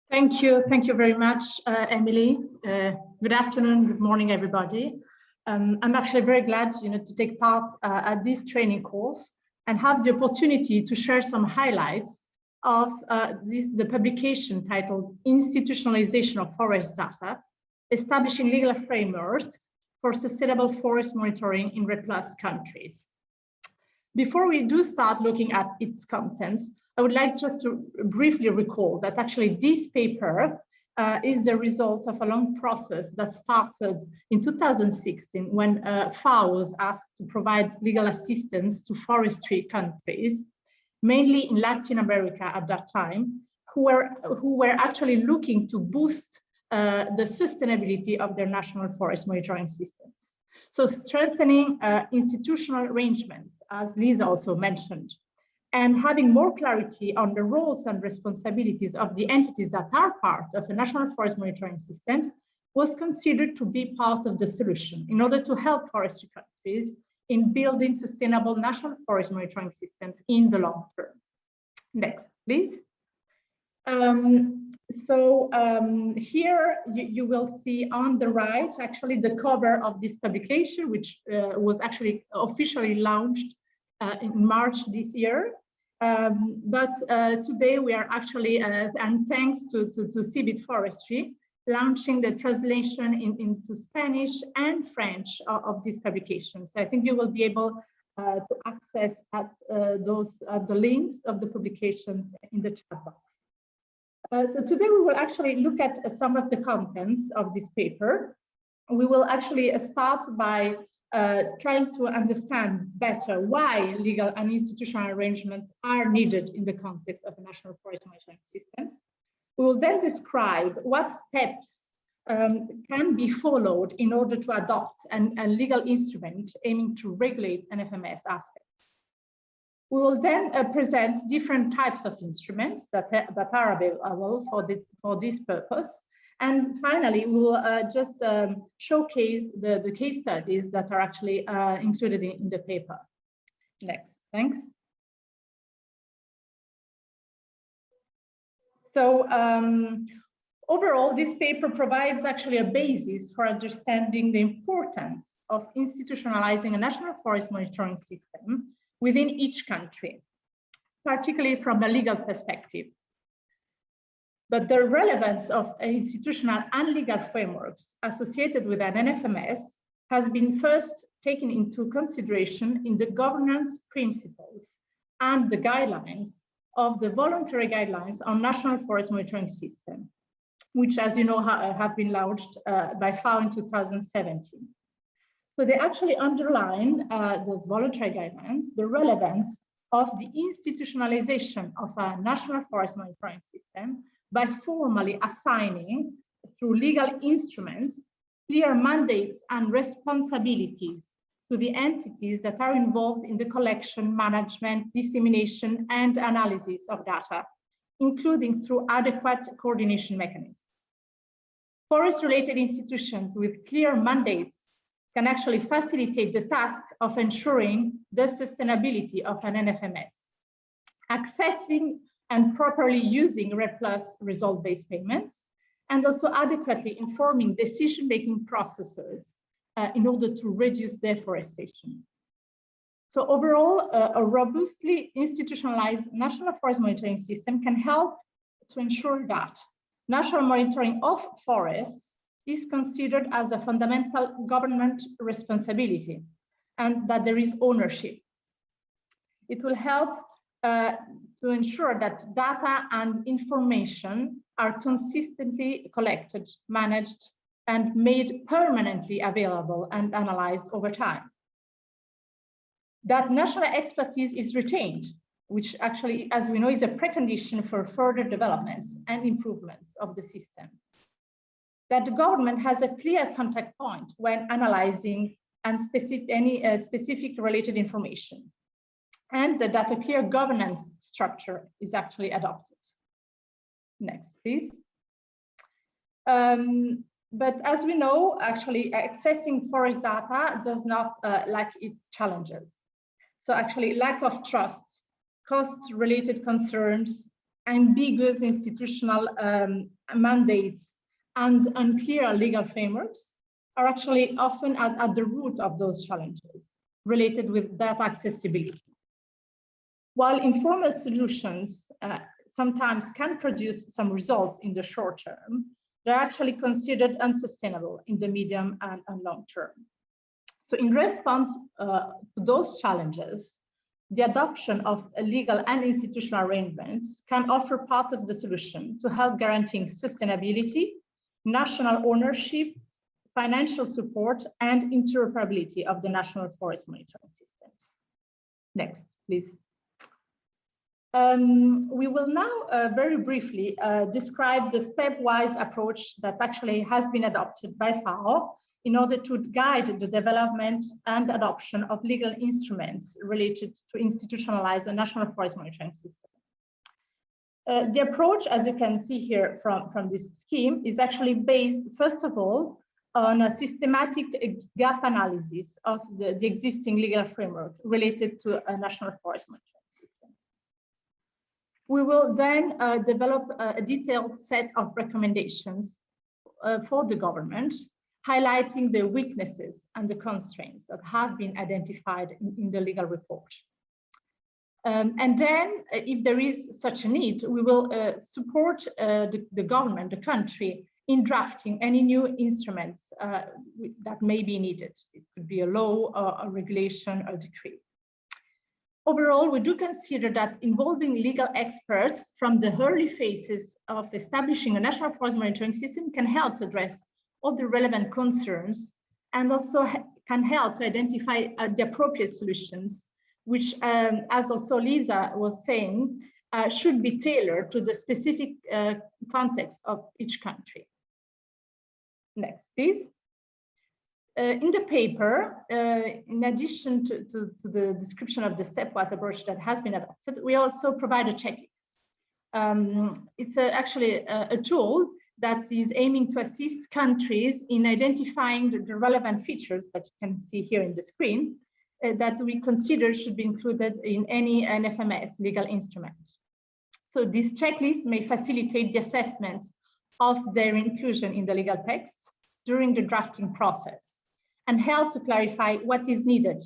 Thank you very much, Emily. Good afternoon, good morning, everybody. I'm actually very glad, to take part at this training course and have the opportunity to share some highlights of the publication titled Institutionalization of Forest Data, Establishing Legal Frameworks for Sustainable Forest Monitoring in REDD+ countries. Before we do start looking at its contents, I would like just to briefly recall that actually this paper is the result of a long process that started in 2016 when FAO was asked to provide legal assistance to forestry countries, mainly in Latin America at that time, who were actually looking to boost the sustainability of their national forest monitoring systems. So strengthening institutional arrangements, as Lisa also mentioned, and having more clarity on the roles and responsibilities of the entities that are part of the national forest monitoring systems was considered to be part of the solution in order to help forestry countries in building sustainable national forest monitoring systems in the long term. Next, please. Here you will see on the right, actually, the cover of this publication, which was actually officially launched in March this year. But today we are actually, and thanks to CBIT Forestry, launching the translation into Spanish and French of this publication. So I think you will be able to access at the links of the publications in the chat box. So today we will actually look at some of the contents of this paper. We will actually start by trying to understand better why legal and institutional arrangements are needed in the context of national forest monitoring systems. We will then describe what steps can be followed in order to adopt a legal instrument aiming to regulate NFMS aspects. We will then present different types of instruments that are available for this purpose. And finally, we will just showcase the case studies that are actually included in the paper. Next, thanks. So overall, this paper provides actually a basis for understanding the importance of institutionalizing a national forest monitoring system within each country, particularly from a legal perspective. But the relevance of institutional and legal frameworks associated with an NFMS has been first taken into consideration in the governance principles and the guidelines of the voluntary guidelines on national forest monitoring system, which, as you know, have been launched by FAO in 2017. So they actually underline those voluntary guidelines, the relevance of the institutionalization of a national forest monitoring system by formally assigning, through legal instruments, clear mandates and responsibilities to the entities that are involved in the collection, management, dissemination, and analysis of data including through adequate coordination mechanisms. Forest-related institutions with clear mandates can actually facilitate the task of ensuring the sustainability of an NFMS, accessing and properly using REDD+ result-based payments, and also adequately informing decision-making processes in order to reduce deforestation. So overall, a robustly institutionalized national forest monitoring system can help to ensure that national monitoring of forests is considered as a fundamental government responsibility and that there is ownership. It will help to ensure that data and information are consistently collected, managed, and made permanently available and analyzed over time. That national expertise is retained, which actually, as we know, is a precondition for further developments and improvements of the system. That the government has a clear contact point when analyzing and any specific related information, and that a clear governance structure is actually adopted. Next, please. But as we know, actually accessing forest data does not lack its challenges. So actually lack of trust, cost-related concerns, ambiguous institutional mandates, and unclear legal frameworks are actually often at the root of those challenges related with data accessibility. While informal solutions sometimes can produce some results in the short term, they're actually considered unsustainable in the medium and long term. So in response to those challenges, the adoption of legal and institutional arrangements can offer part of the solution to help guaranteeing sustainability, national ownership, financial support, and interoperability of the national forest monitoring systems. Next, please. We will now very briefly describe the stepwise approach that actually has been adopted by FAO in order to guide the development and adoption of legal instruments related to institutionalize a national forest monitoring system. The approach, as you can see here from this scheme, is actually based, first of all, on a systematic gap analysis of the existing legal framework related to a national forest monitoring system. We will then develop a detailed set of recommendations for the government, highlighting the weaknesses and the constraints that have been identified in the legal report. And then, if there is such a need, we will support the government, the country, in drafting any new instruments that may be needed. It could be a law, a regulation, or a decree. Overall, we do consider that involving legal experts from the early phases of establishing a national forest monitoring system can help to address all the relevant concerns and also can help to identify the appropriate solutions, which, as also Lisa was saying, should be tailored to the specific context of each country. Next, please. In the paper, in addition to the description of the stepwise approach that has been adopted, we also provide a checklist. It's actually a tool that is aiming to assist countries in identifying the relevant features that you can see here in the screen that we consider should be included in any NFMS legal instrument. So this checklist may facilitate the assessment of their inclusion in the legal text during the drafting process and help to clarify what is needed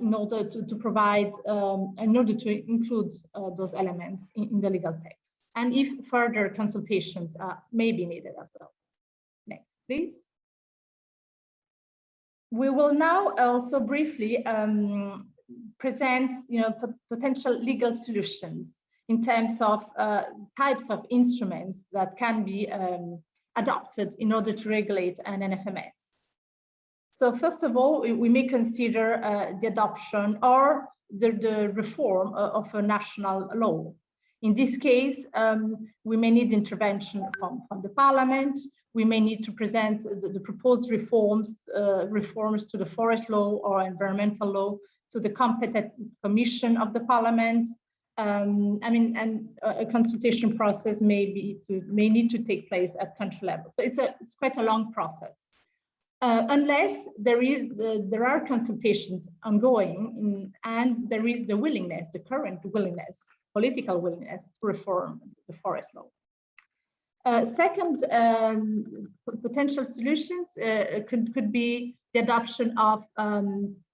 in order to provide, in order to include those elements in the legal text, and if further consultations may be needed as well. Next, please. We will now also briefly present, potential legal solutions in terms of types of instruments that can be adopted in order to regulate an NFMS. So first of all, we may consider the adoption or the reform of a national law. In this case, we may need intervention from the parliament. We may need to present the proposed reforms to the forest law or environmental law to the competent commission of the parliament. And a consultation process may need to take place at country level. So it's quite a long process. Unless there are consultations ongoing and there is the willingness, the current willingness, political willingness to reform the forest law. Second, potential solutions could be the adoption of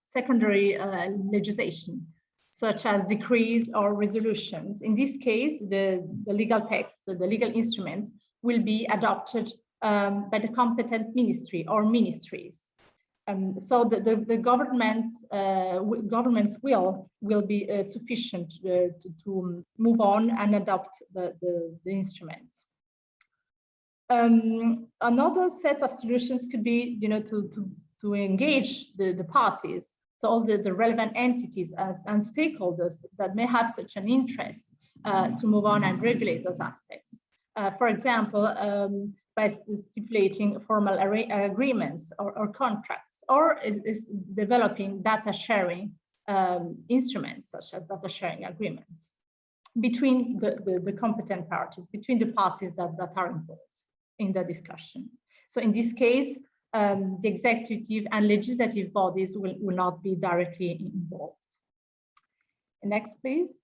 secondary legislation, such as decrees or resolutions. In this case, the legal text, so the legal instrument, will be adopted by the competent ministry or ministries. So the government's will be sufficient to move on and adopt the instrument. Another set of solutions could be, to engage the parties, so all the relevant entities and stakeholders that may have such an interest to move on and regulate those aspects. For example, by stipulating formal agreements or contracts, or is developing data sharing instruments, such as data sharing agreements between the competent parties, between the parties that are involved in the discussion. So in this case, the executive and legislative bodies will not be directly involved. Next, please.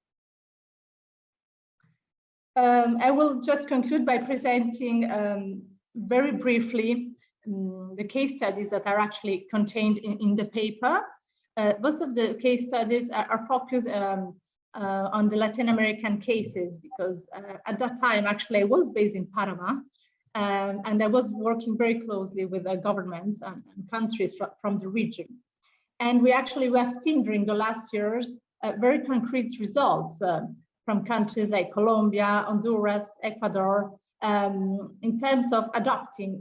I will just conclude by presenting very briefly the case studies that are actually contained in the paper. Most of the case studies are focused on the Latin American cases, because at that time, actually, I was based in Panama, and I was working very closely with the governments and countries from the region. And we have seen during the last years very concrete results from countries like Colombia, Honduras, Ecuador, in terms of adopting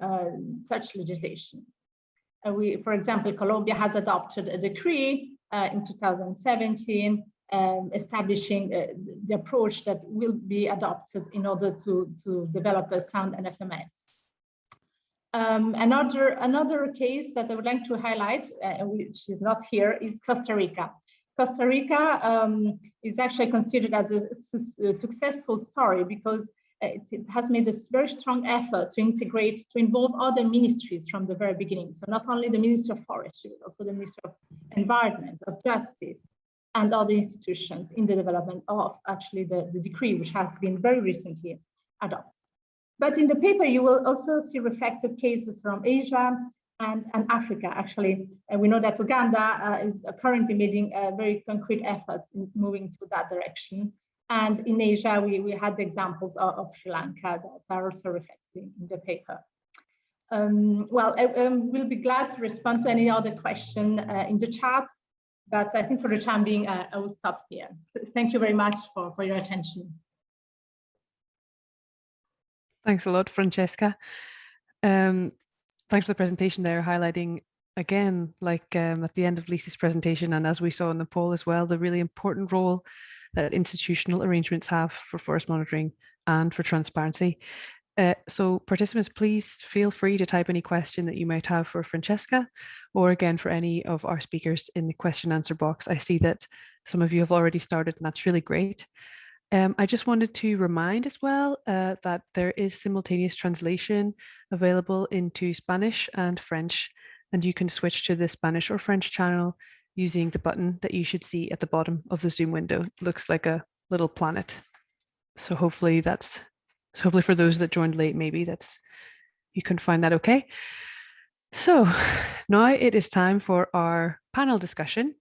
such legislation. For example, Colombia has adopted a decree in 2017 establishing the approach that will be adopted in order to develop a sound NFMS. Another case that I would like to highlight, which is not here, is Costa Rica. Costa Rica is actually considered as a successful story because it has made a very strong effort to involve other ministries from the very beginning. So not only the Ministry of Forestry, but also the Ministry of Environment, of Justice, and other institutions in the development of actually the decree, which has been very recently adopted. But in the paper, you will also see reflected cases from Asia and Africa, actually. And we know that Uganda is currently making very concrete efforts in moving to that direction. And in Asia, we had the examples of Sri Lanka that are also reflected in the paper. Well, I will be glad to respond to any other question in the chat, but I think for the time being, I will stop here. Thank you very much for your attention. Thanks a lot, Francesca. Thanks for the presentation there, highlighting again, like at the end of Lisa's presentation, and as we saw in the poll as well, the really important role that institutional arrangements have for forest monitoring and for transparency. So participants, please feel free to type any question that you might have for Francesca, or again for any of our speakers in the question answer box. I see that some of you have already started, and that's really great. I just wanted to remind as well that there is simultaneous translation available into Spanish and French, and you can switch to the Spanish or French channel using the button that you should see at the bottom of the Zoom window. It looks like a little planet. So hopefully for those that joined late, maybe you can find that okay. So now it is time for our panel discussion.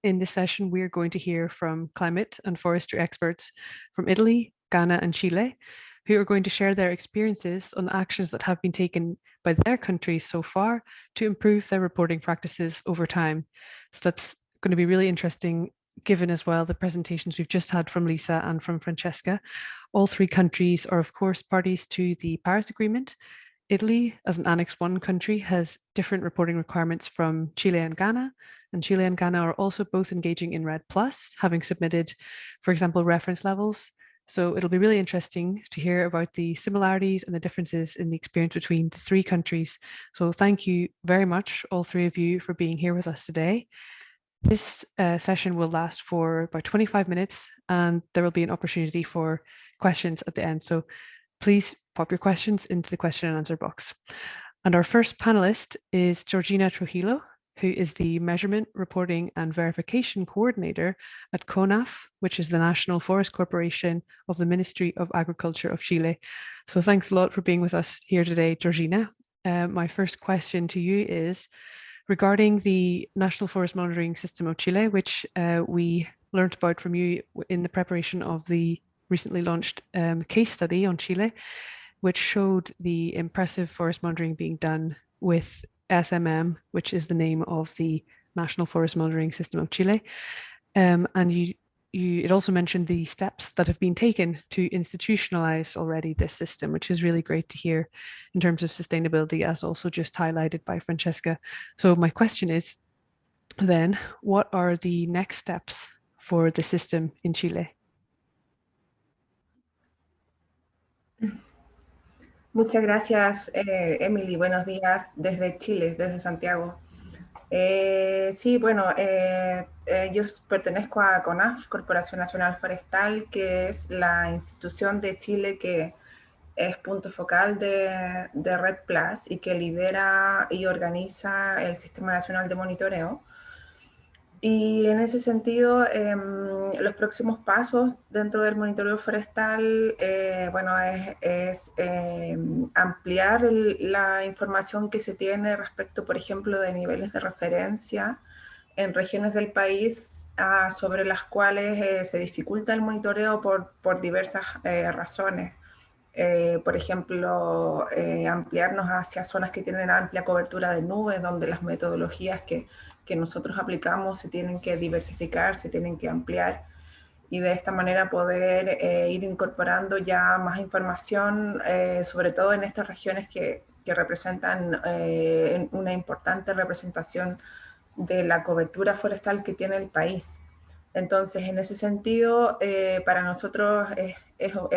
In this session, we are going to hear from climate and forestry experts from Italy, Ghana, and Chile, who are going to share their experiences on the actions that have been taken by their countries so far to improve their reporting practices over time. So that's going to be really interesting, given as well the presentations we've just had from Lisa and from Francesca. All three countries are, of course, parties to the Paris Agreement. Italy, as an Annex 1 country, has different reporting requirements from Chile and Ghana, and Chile and Ghana are also both engaging in REDD+, having submitted, for example, reference levels. So it'll be really interesting to hear about the similarities and the differences in the experience between the three countries. So thank you very much, all three of you, for being here with us today. This session will last for about 25 minutes and there will be an opportunity for questions at the end. So please pop your questions into the question and answer box. And our first panelist is Georgina Trujillo, who is the Measurement, Reporting and Verification Coordinator at CONAF, which is the National Forest Corporation of the Ministry of Agriculture of Chile. So thanks a lot for being with us here today, Georgina. My first question to you is regarding the National Forest Monitoring System of Chile, which we learned about from you in the preparation of the recently launched case study on Chile, which showed the impressive forest monitoring being done with SMM, which is the name of the National Forest Monitoring System of Chile. And it also mentioned the steps that have been taken to institutionalize already this system, which is really great to hear in terms of sustainability, as also just highlighted by Francesca. So my question is then, what are the next steps for the system in Chile? Muchas gracias, Emily. Buenos días desde Chile, desde Santiago. Sí, bueno, yo pertenezco a CONAF, Corporación Nacional Forestal, que es la institución de Chile que es punto focal de Red Plus y que lidera y organiza el Sistema Nacional de Monitoreo. Y en ese sentido, los próximos pasos dentro del monitoreo forestal, bueno, es ampliar la información que se tiene respecto, por ejemplo, de niveles de referencia en regiones del país sobre las cuales se dificulta el monitoreo por diversas razones. Por ejemplo, ampliarnos hacia zonas que tienen amplia cobertura de nubes, donde las metodologías que nosotros aplicamos se tienen que diversificar, se tienen que ampliar y de esta manera poder ir incorporando ya más información, sobre todo en estas regiones que representan una importante representación de la cobertura forestal que tiene el país. Entonces, en ese sentido, para nosotros es un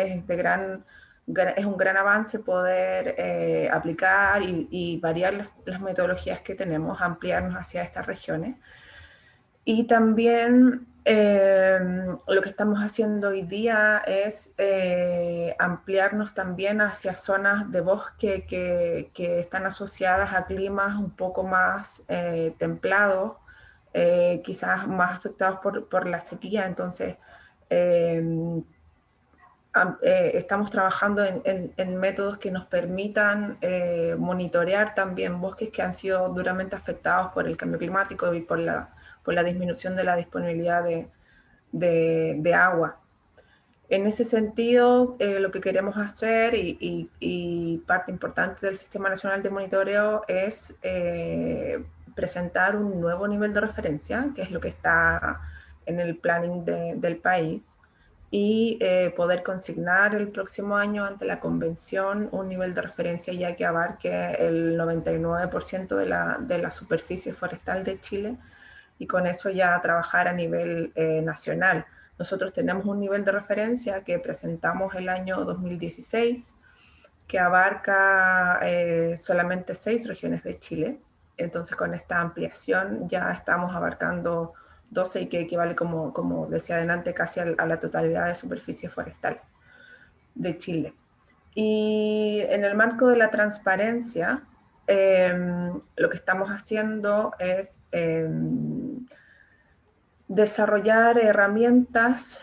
gran avance poder aplicar y variar las metodologías que tenemos, ampliarnos hacia estas regiones. Y también lo que estamos haciendo hoy día es ampliarnos también hacia zonas de bosque que están asociadas a climas un poco más templados, quizás más afectados por la sequía. Entonces, estamos trabajando en métodos que nos permitan monitorear también bosques que han sido duramente afectados por el cambio climático y por la disminución de la disponibilidad de agua. En ese sentido, lo que queremos hacer y parte importante del Sistema Nacional de Monitoreo es presentar un nuevo nivel de referencia, que es lo que está en el planning del país, y poder consignar el próximo año ante la convención un nivel de referencia ya que abarque el 99% de la superficie forestal de Chile y con eso ya trabajar a nivel nacional. Nosotros tenemos un nivel de referencia que presentamos el año 2016 que abarca solamente 6 regiones de Chile. Entonces con esta ampliación ya estamos abarcando 12 y que equivale, como decía adelante, casi a la totalidad de superficie forestal de Chile. Y en el marco de la transparencia, lo que estamos haciendo es desarrollar herramientas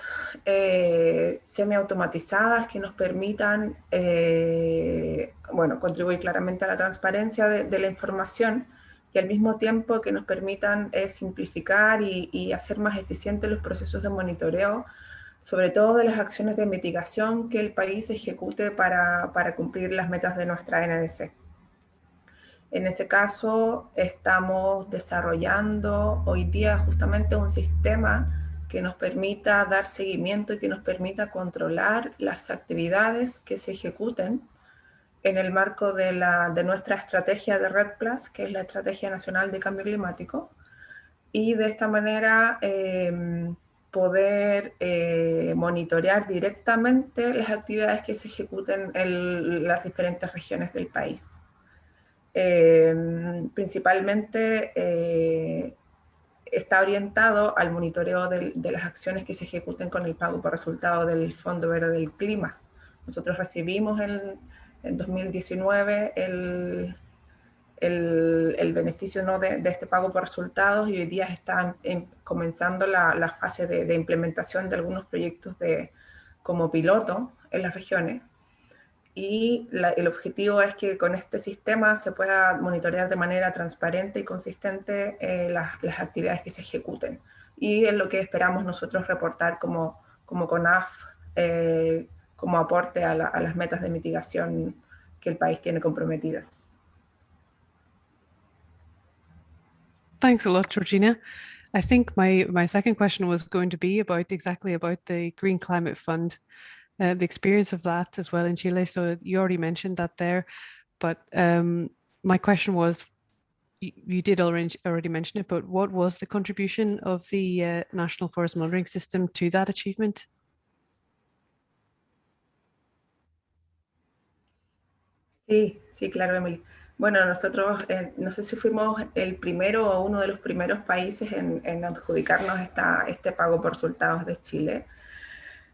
semiautomatizadas que nos permitan bueno, contribuir claramente a la transparencia de la información y al mismo tiempo que nos permitan simplificar y hacer más eficientes los procesos de monitoreo, sobre todo de las acciones de mitigación que el país ejecute para cumplir las metas de nuestra NDC. En ese caso, estamos desarrollando hoy día justamente un sistema que nos permita dar seguimiento y que nos permita controlar las actividades que se ejecuten en el marco de nuestra estrategia de Red Plus, que es la Estrategia Nacional de Cambio Climático, y de esta manera poder monitorear directamente las actividades que se ejecuten en las diferentes regiones del país. Principalmente está orientado al monitoreo de las acciones que se ejecuten con el pago por resultado del Fondo Verde del Clima. Nosotros recibimos en 2019 el beneficio, ¿no?, de este pago por resultados, y hoy día están comenzando la fase de implementación de algunos proyectos como piloto en las regiones. Y el objetivo es que con este sistema se pueda monitorear de manera transparente y consistente las actividades que se ejecuten. Y es lo que esperamos nosotros reportar como CONAF, como aporte a las metas de mitigación que el país tiene comprometidas. Thanks a lot, Georgina. I think my second question was going to be exactly about the Green Climate Fund, the experience of that as well in Chile. So you already mentioned that there, but my question was, you did already mention it, but what was the contribution of the National Forest Monitoring System to that achievement? Sí, claro, Emily. Bueno, nosotros, no sé si fuimos el primero o uno de los primeros países en adjudicarnos este pago por resultados de Chile.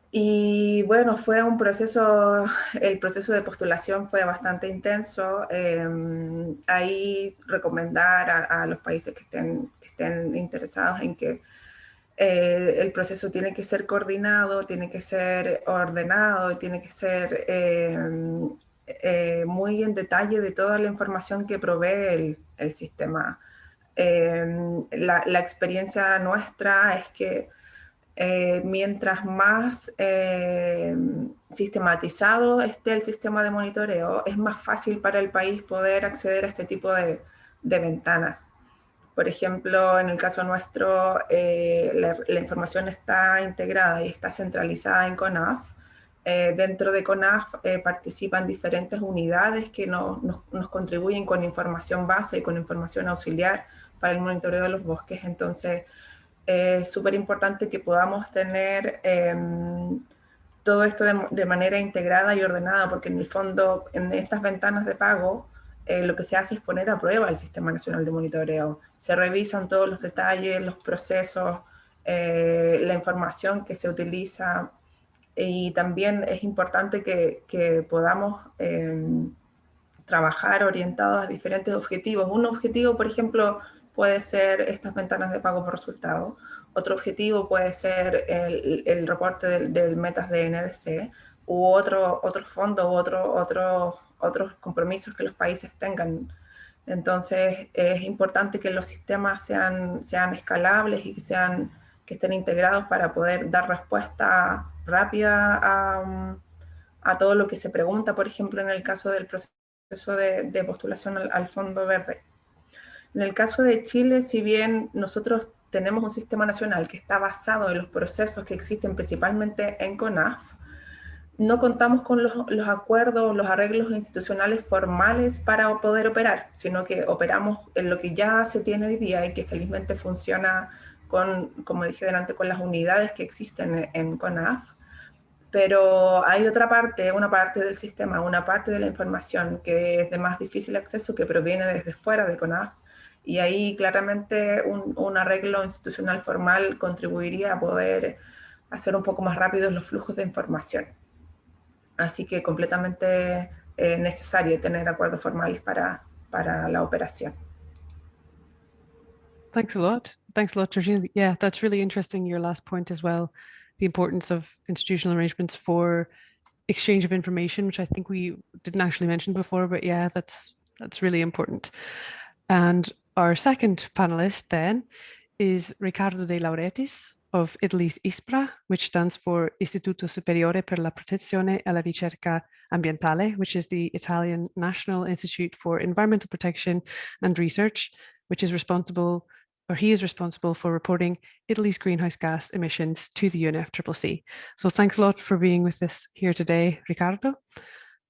Y bueno, fue un proceso, el proceso de postulación fue bastante intenso. Ahí recomendar a los países que estén interesados en que el proceso tiene que ser coordinado, tiene que ser ordenado, y tiene que ser muy en detalle de toda la información que provee el sistema. La experiencia nuestra es que mientras más sistematizado esté el sistema de monitoreo, es más fácil para el país poder acceder a este tipo de ventanas. Por ejemplo, en el caso nuestro, la información está integrada y está centralizada en CONAF. Dentro de CONAF participan diferentes unidades que nos contribuyen con información base y con información auxiliar para el monitoreo de los bosques. Entonces, es súper importante que podamos tener todo esto de manera integrada y ordenada, porque en el fondo, en estas ventanas de pago, lo que se hace es poner a prueba el Sistema Nacional de Monitoreo. Se revisan todos los detalles, los procesos, la información que se utiliza, y también es importante que podamos trabajar orientados a diferentes objetivos. Un objetivo, por ejemplo, puede ser estas ventanas de pago por resultado. Otro objetivo puede ser el reporte del metas de NDC, u otro fondo, u otros compromisos que los países tengan. Entonces, es importante que los sistemas sean escalables y que estén integrados para poder dar respuesta rápida a todo lo que se pregunta, por ejemplo, en el caso del proceso de postulación al Fondo Verde. En el caso de Chile, si bien nosotros tenemos un sistema nacional que está basado en los procesos que existen principalmente en CONAF, no contamos con los acuerdos, los arreglos institucionales formales para poder operar, sino que operamos en lo que ya se tiene hoy día y que felizmente funciona como dije delante, con las unidades que existen en CONAF. Pero hay otra parte, una parte del sistema, una parte de la información que es de más difícil acceso, que proviene desde fuera de CONAF, y ahí claramente un arreglo institucional formal contribuiría a poder hacer un poco más rápidos los flujos de información. Así que completamente necesario tener acuerdos formales para la operación. Thanks a lot, Georgina. Yeah, that's really interesting, your last point as well, the importance of institutional arrangements for exchange of information, which I think we didn't actually mention before, but yeah, that's really important. And our second panelist then is Riccardo De Laurentiis of Italy's ISPRA, which stands for Istituto Superiore per la Protezione e la Ricerca Ambientale, which is the Italian National Institute for Environmental Protection and Research, which is responsible, or he is responsible for reporting Italy's greenhouse gas emissions to the UNFCCC. So thanks a lot for being with us here today, Riccardo.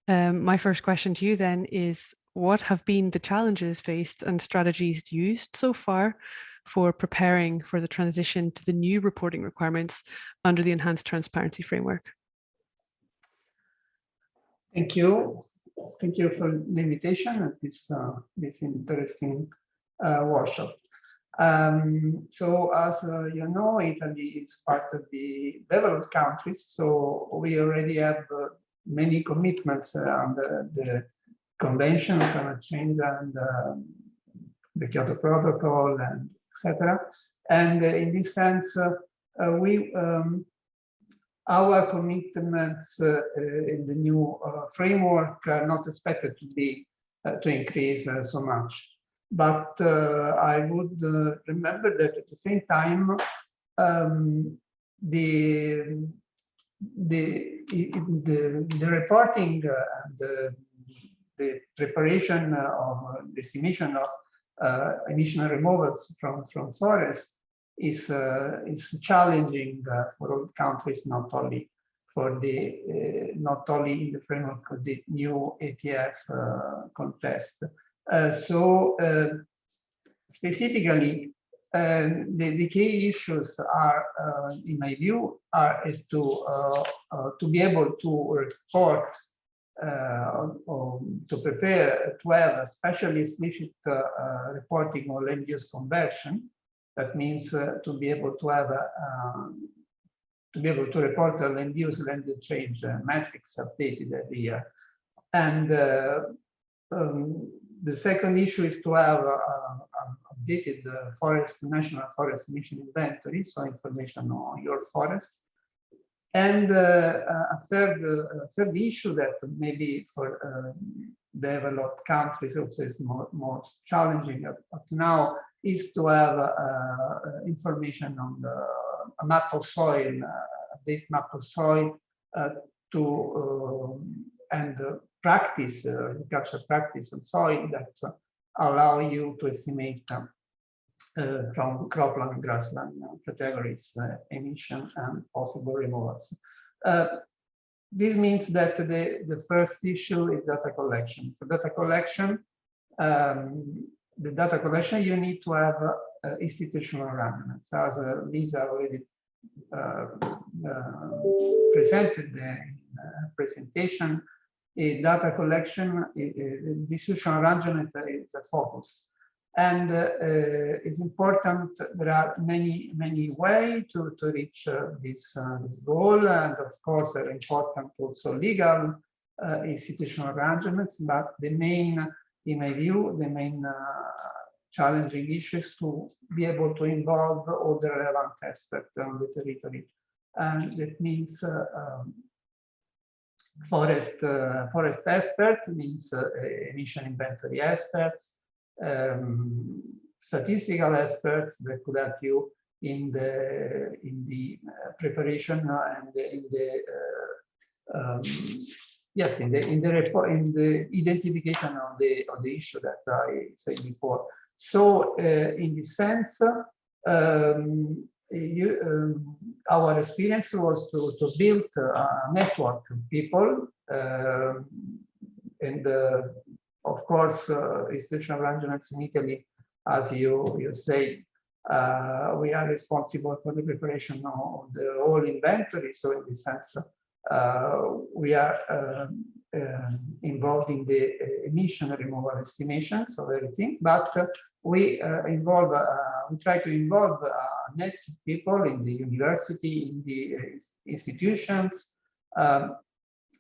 My first question to you then is, what have been the challenges faced and strategies used so far for preparing for the transition to the new reporting requirements under the Enhanced Transparency Framework? Thank you. Thank you for the invitation at this interesting workshop. So as you know, Italy is part of the developed countries, so we already have many commitments under the Convention on Climate Change and the Kyoto Protocol, and etc. And in this sense, our commitments in the new framework are not expected to be to increase so much. But I would remember that at the same time, the reporting and the preparation of the estimation of emission removals from forests is challenging for all countries, not only for the not only in the framework of the new ATF contest. Specifically, the key issues are, in my view, is to be able to report, to prepare, to have a specially explicit reporting on land use conversion. That means to be able to have to report the land use change metrics updated every year. And the second issue is to have updated national forest emission inventory, so information on your forest. And a third issue that maybe for developed countries also is more challenging up to now is to have information on a map of soil, update map of soil and practice, agricultural practice on soil that allow you to estimate from cropland and grassland categories emission and possible removals. This means that the first issue is data collection. For data collection, the data collection, you need to have institutional arrangements. As Lisa already presented in the presentation, data collection, the institutional arrangement is a focus. And it's important, there are many ways to reach this goal. And of course, are important also legal institutional arrangements, but the main, in my view, the main challenging issue is to be able to involve all the relevant aspects on the territory. And that means forest expert, means emission inventory experts, statistical experts that could help you in the preparation and in the identification of the issue that I said before. So in this sense, our experience was to build a network of people, and of course, institutional arrangements in Italy, as you say, we are responsible for the preparation of the whole inventory. So in this sense, we are involved in the emission removal estimations of everything, but we try to involve net people in the university, in the institutions,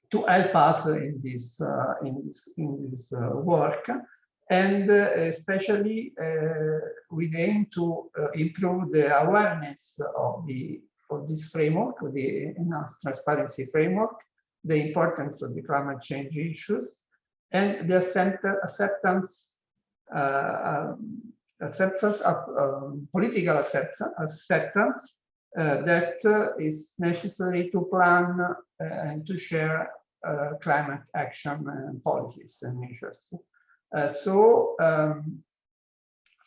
to help us in this work, and especially we aim to improve the awareness of this framework, the enhanced transparency framework, the importance of the climate change issues, and the political acceptance that is necessary to plan and to share climate action policies and measures.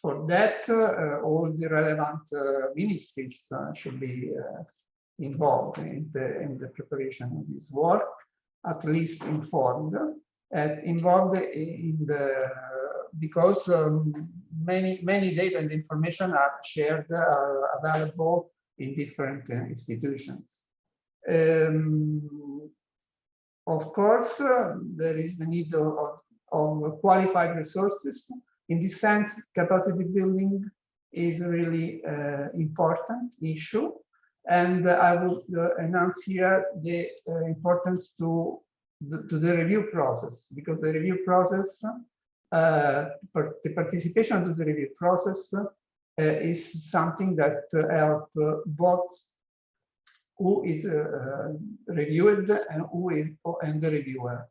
For that, all the relevant ministries should be involved in the preparation of this work, at least informed, because many data and information are shared, are available in different institutions. Of course, there is the need of qualified resources. In this sense, capacity building is a really important issue. And I would announce here the importance to the review process, because the review process, the participation to the review process is something that helps both who is reviewed and who is the reviewer,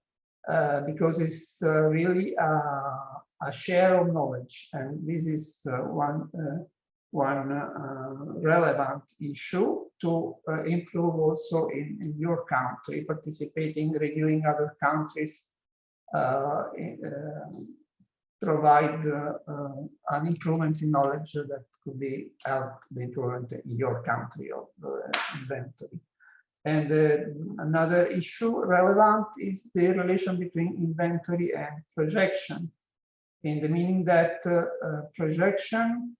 because it's really a share of knowledge, and this is one relevant issue to improve also in your country, participating, reviewing other countries, provide an improvement in knowledge that could be help the improvement in your country of inventory. And another issue relevant is the relation between inventory and projection, in the meaning that projection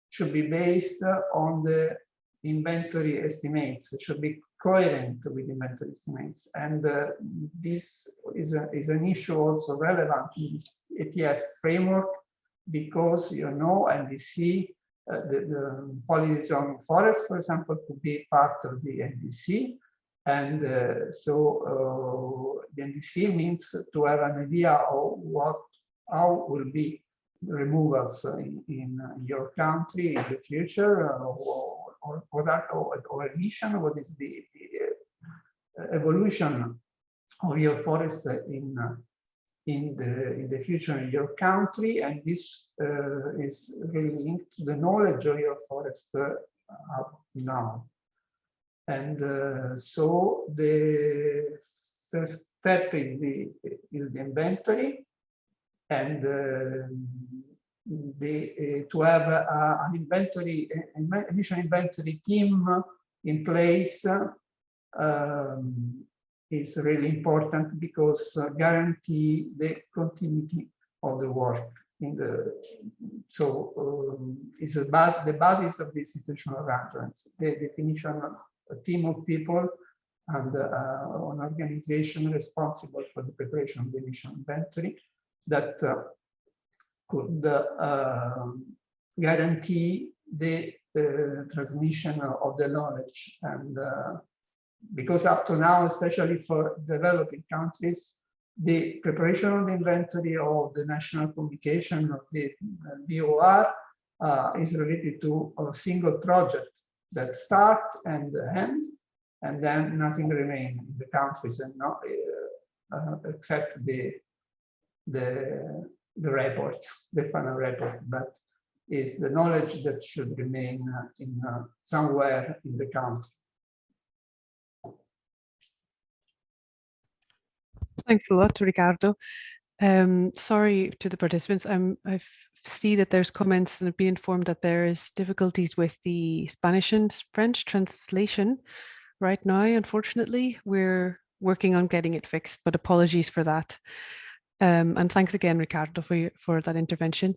should be based on the inventory estimates. It should be coherent with inventory estimates. And this is an issue also relevant in this ETF framework, because NDC, the policies on forest, for example, could be part of the NDC. And so the NDC means to have an idea of how will be the removals in your country in the future, or emission, what is the evolution of your forest in the future in your country, and this is really linked to the knowledge of your forest up now. And so the first step is the inventory, and to have an inventory, emission inventory team in place is really important, because guarantee the continuity of the work. It's the basis of the institutional arrangements, the definition of a team of people and an organization responsible for the preparation of the emission inventory that could guarantee the transmission of the knowledge. And because up to now, especially for developing countries, the preparation of the inventory of the national communication of the BOR is related to a single project that start and end, and then nothing remains in the countries, and not except the report, the final report, but is the knowledge that should remain in somewhere in the country. Thanks a lot, Ricardo. Sorry to the participants. I see that there's comments and I've been informed that there is difficulties with the Spanish and French translation right now. Unfortunately, we're working on getting it fixed, but apologies for that. And thanks again, Ricardo, for that intervention.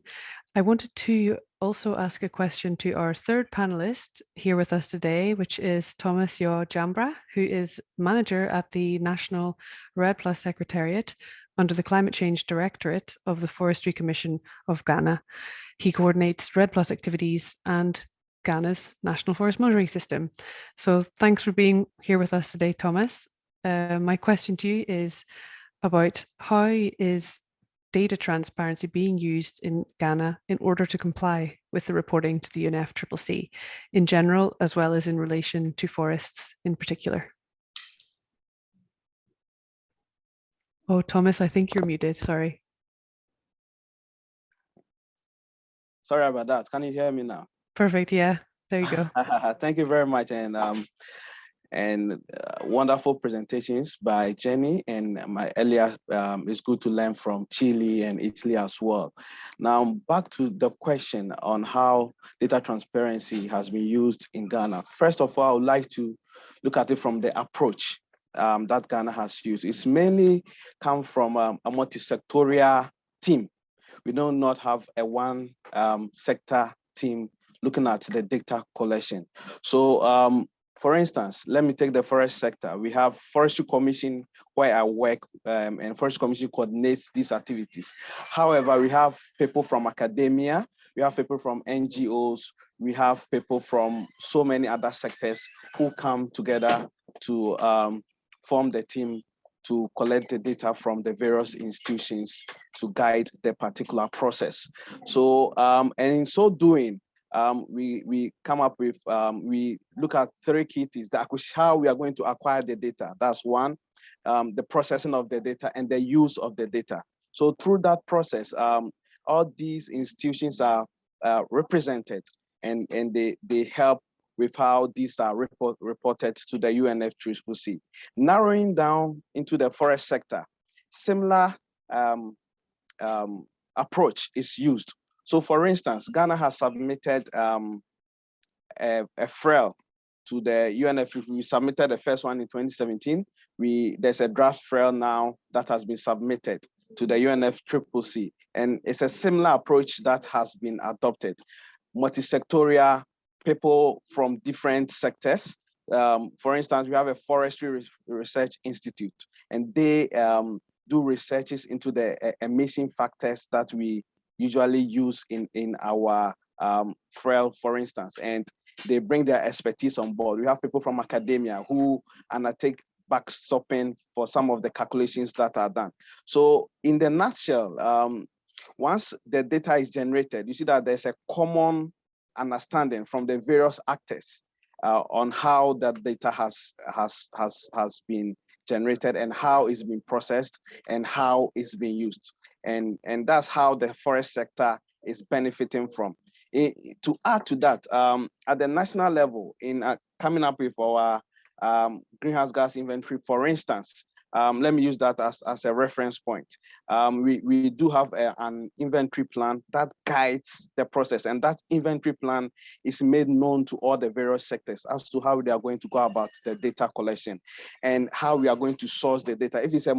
I wanted to also ask a question to our third panelist here with us today, which is Thomas Yaw Jambra, who is manager at the National REDD+ Secretariat under the Climate Change Directorate of the Forestry Commission of Ghana. He coordinates REDD+ activities and Ghana's National Forest Monitoring System. So thanks for being here with us today, Thomas. My question to you is about how is data transparency being used in Ghana in order to comply with the reporting to the UNFCCC in general, as well as in relation to forests in particular? Oh, Thomas, I think you're muted, sorry. Sorry about that. Can you hear me now? Perfect, yeah, there you go. Thank you very much, and wonderful presentations by Jenny, and my earlier, it's good to learn from Chile and Italy as well. Now, back to the question on how data transparency has been used in Ghana. First of all, I would like to look at it from the approach that Ghana has used. It's mainly come from a multi-sectorial team. We do not have a one sector team looking at the data collection. So, for instance, let me take the forest sector. We have Forestry Commission where I work, and Forestry Commission coordinates these activities. However, we have people from academia, we have people from NGOs, we have people from so many other sectors who come together to form the team to collect the data from the various institutions to guide the particular process. So, and in so doing, we come up with, we look at 3 key things, how we are going to acquire the data. That's one, the processing of the data and the use of the data. So through that process, all these institutions are represented, and they help with how these are reported to the UNFCCC. Narrowing down into the forest sector, similar approach is used. So for instance, Ghana has submitted a FREL to the UNFCCC. We submitted the first one in 2017. There's a draft FREL now that has been submitted to the UNFCCC, and it's a similar approach that has been adopted. Multi-sectorial, people from different sectors. For instance, we have a forestry research institute, and they do researches into the emission factors that we usually use in our FREL, for instance, and they bring their expertise on board. We have people from academia who undertake backstopping for some of the calculations that are done. So in the nutshell, once the data is generated, you see that there's a common understanding from the various actors on how that data has been generated and how it's been processed and how it's being used. And that's how the forest sector is benefiting from. To add to that, at the national level, in coming up with our greenhouse gas inventory, for instance, let me use that as a reference point. We do have an inventory plan that guides the process, and that inventory plan is made known to all the various sectors as to how they are going to go about the data collection and how we are going to source the data. If it's a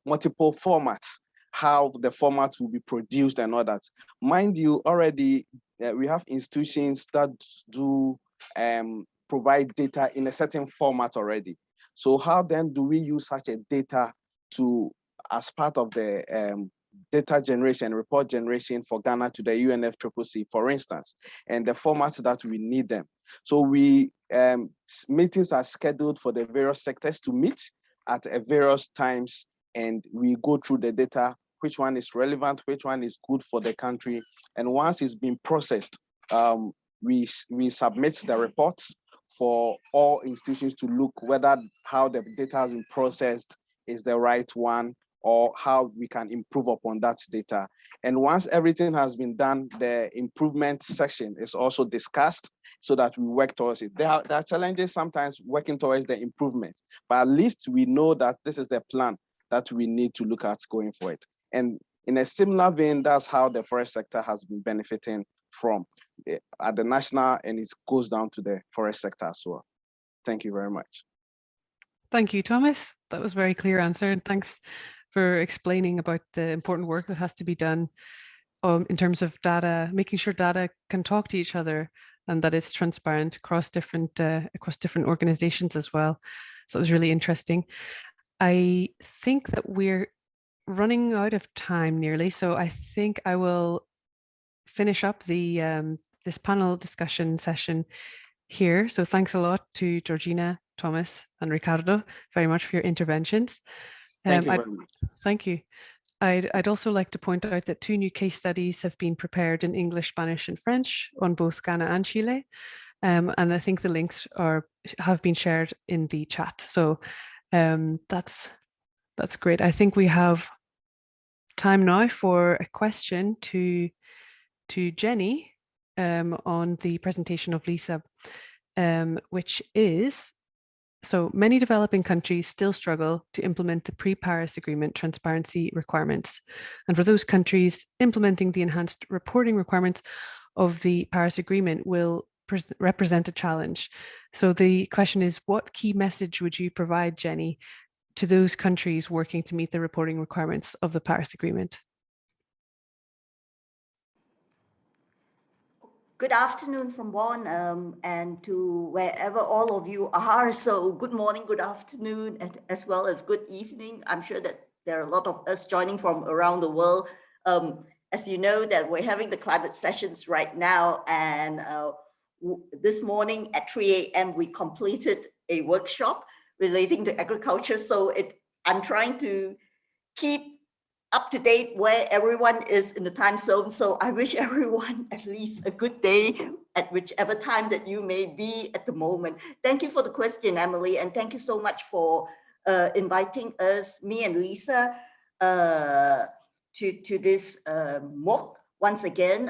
multiple formats, how the formats will be produced and all that. Mind you, already we have institutions that do provide data in a certain format already. So how then do we use such a data as part of the data generation, report generation for Ghana to the UNFCCC, for instance, and the formats that we need them. So meetings are scheduled for the various sectors to meet at various times, and we go through the data, which one is relevant, which one is good for the country. And once it's been processed, we submit the reports for all institutions to look whether how the data has been processed is the right one, or how we can improve upon that data. And once everything has been done, the improvement section is also discussed so that we work towards it. There are challenges sometimes working towards the improvement, but at least we know that this is the plan that we need to look at going forward. And in a similar vein, that's how the forest sector has been benefiting from at the national, and it goes down to the forest sector as well. Thank you very much. Thank you, Thomas. That was a very clear answer, and thanks for explaining about the important work that has to be done in terms of data, making sure data can talk to each other and that it's transparent across different organizations as well. So it was really interesting. I think that we're running out of time nearly, so I think I will finish up the this panel discussion session here. So thanks a lot to Georgina, Thomas, and Ricardo very much for your interventions. Thank you very much. Thank you. I'd also like to point out that 2 new case studies have been prepared in English, Spanish, and French on both Ghana and Chile. And I think the links have been shared in the chat. So that's great. I think we have time now for a question to Jenny on the presentation of Lisa, which is, so many developing countries still struggle to implement the pre-Paris Agreement transparency requirements. And for those countries, implementing the enhanced reporting requirements of the Paris Agreement will represent a challenge. So the question is, what key message would you provide, Jenny, to those countries working to meet the reporting requirements of the Paris Agreement? Good afternoon from Bonn and to wherever all of you are. So good morning, good afternoon, and as well as good evening. I'm sure that there are a lot of us joining from around the world. as you know, that we're having the climate sessions right now, and this morning at 3 a.m. we completed a workshop relating to agriculture. So I'm trying to keep up to date where everyone is in the time zone. So I wish everyone at least a good day at whichever time that you may be at the moment. Thank you for the question, Emily, and thank you so much for inviting us, me and Lisa, to this MOOC. Once again,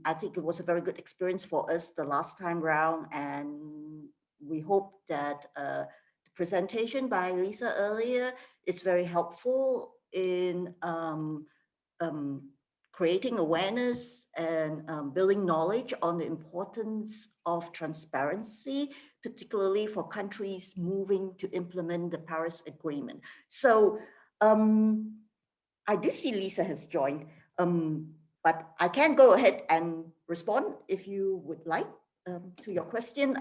I think it was a very good experience for us the last time round, and we hope that the presentation by Lisa earlier is very helpful in creating awareness and building knowledge on the importance of transparency, particularly for countries moving to implement the Paris Agreement. So I do see Lisa has joined, but I can go ahead and respond if you would like to your question.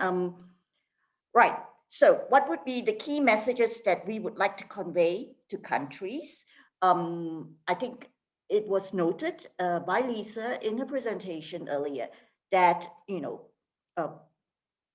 Right. So what would be the key messages that we would like to convey to countries? I think it was noted by Lisa in her presentation earlier that,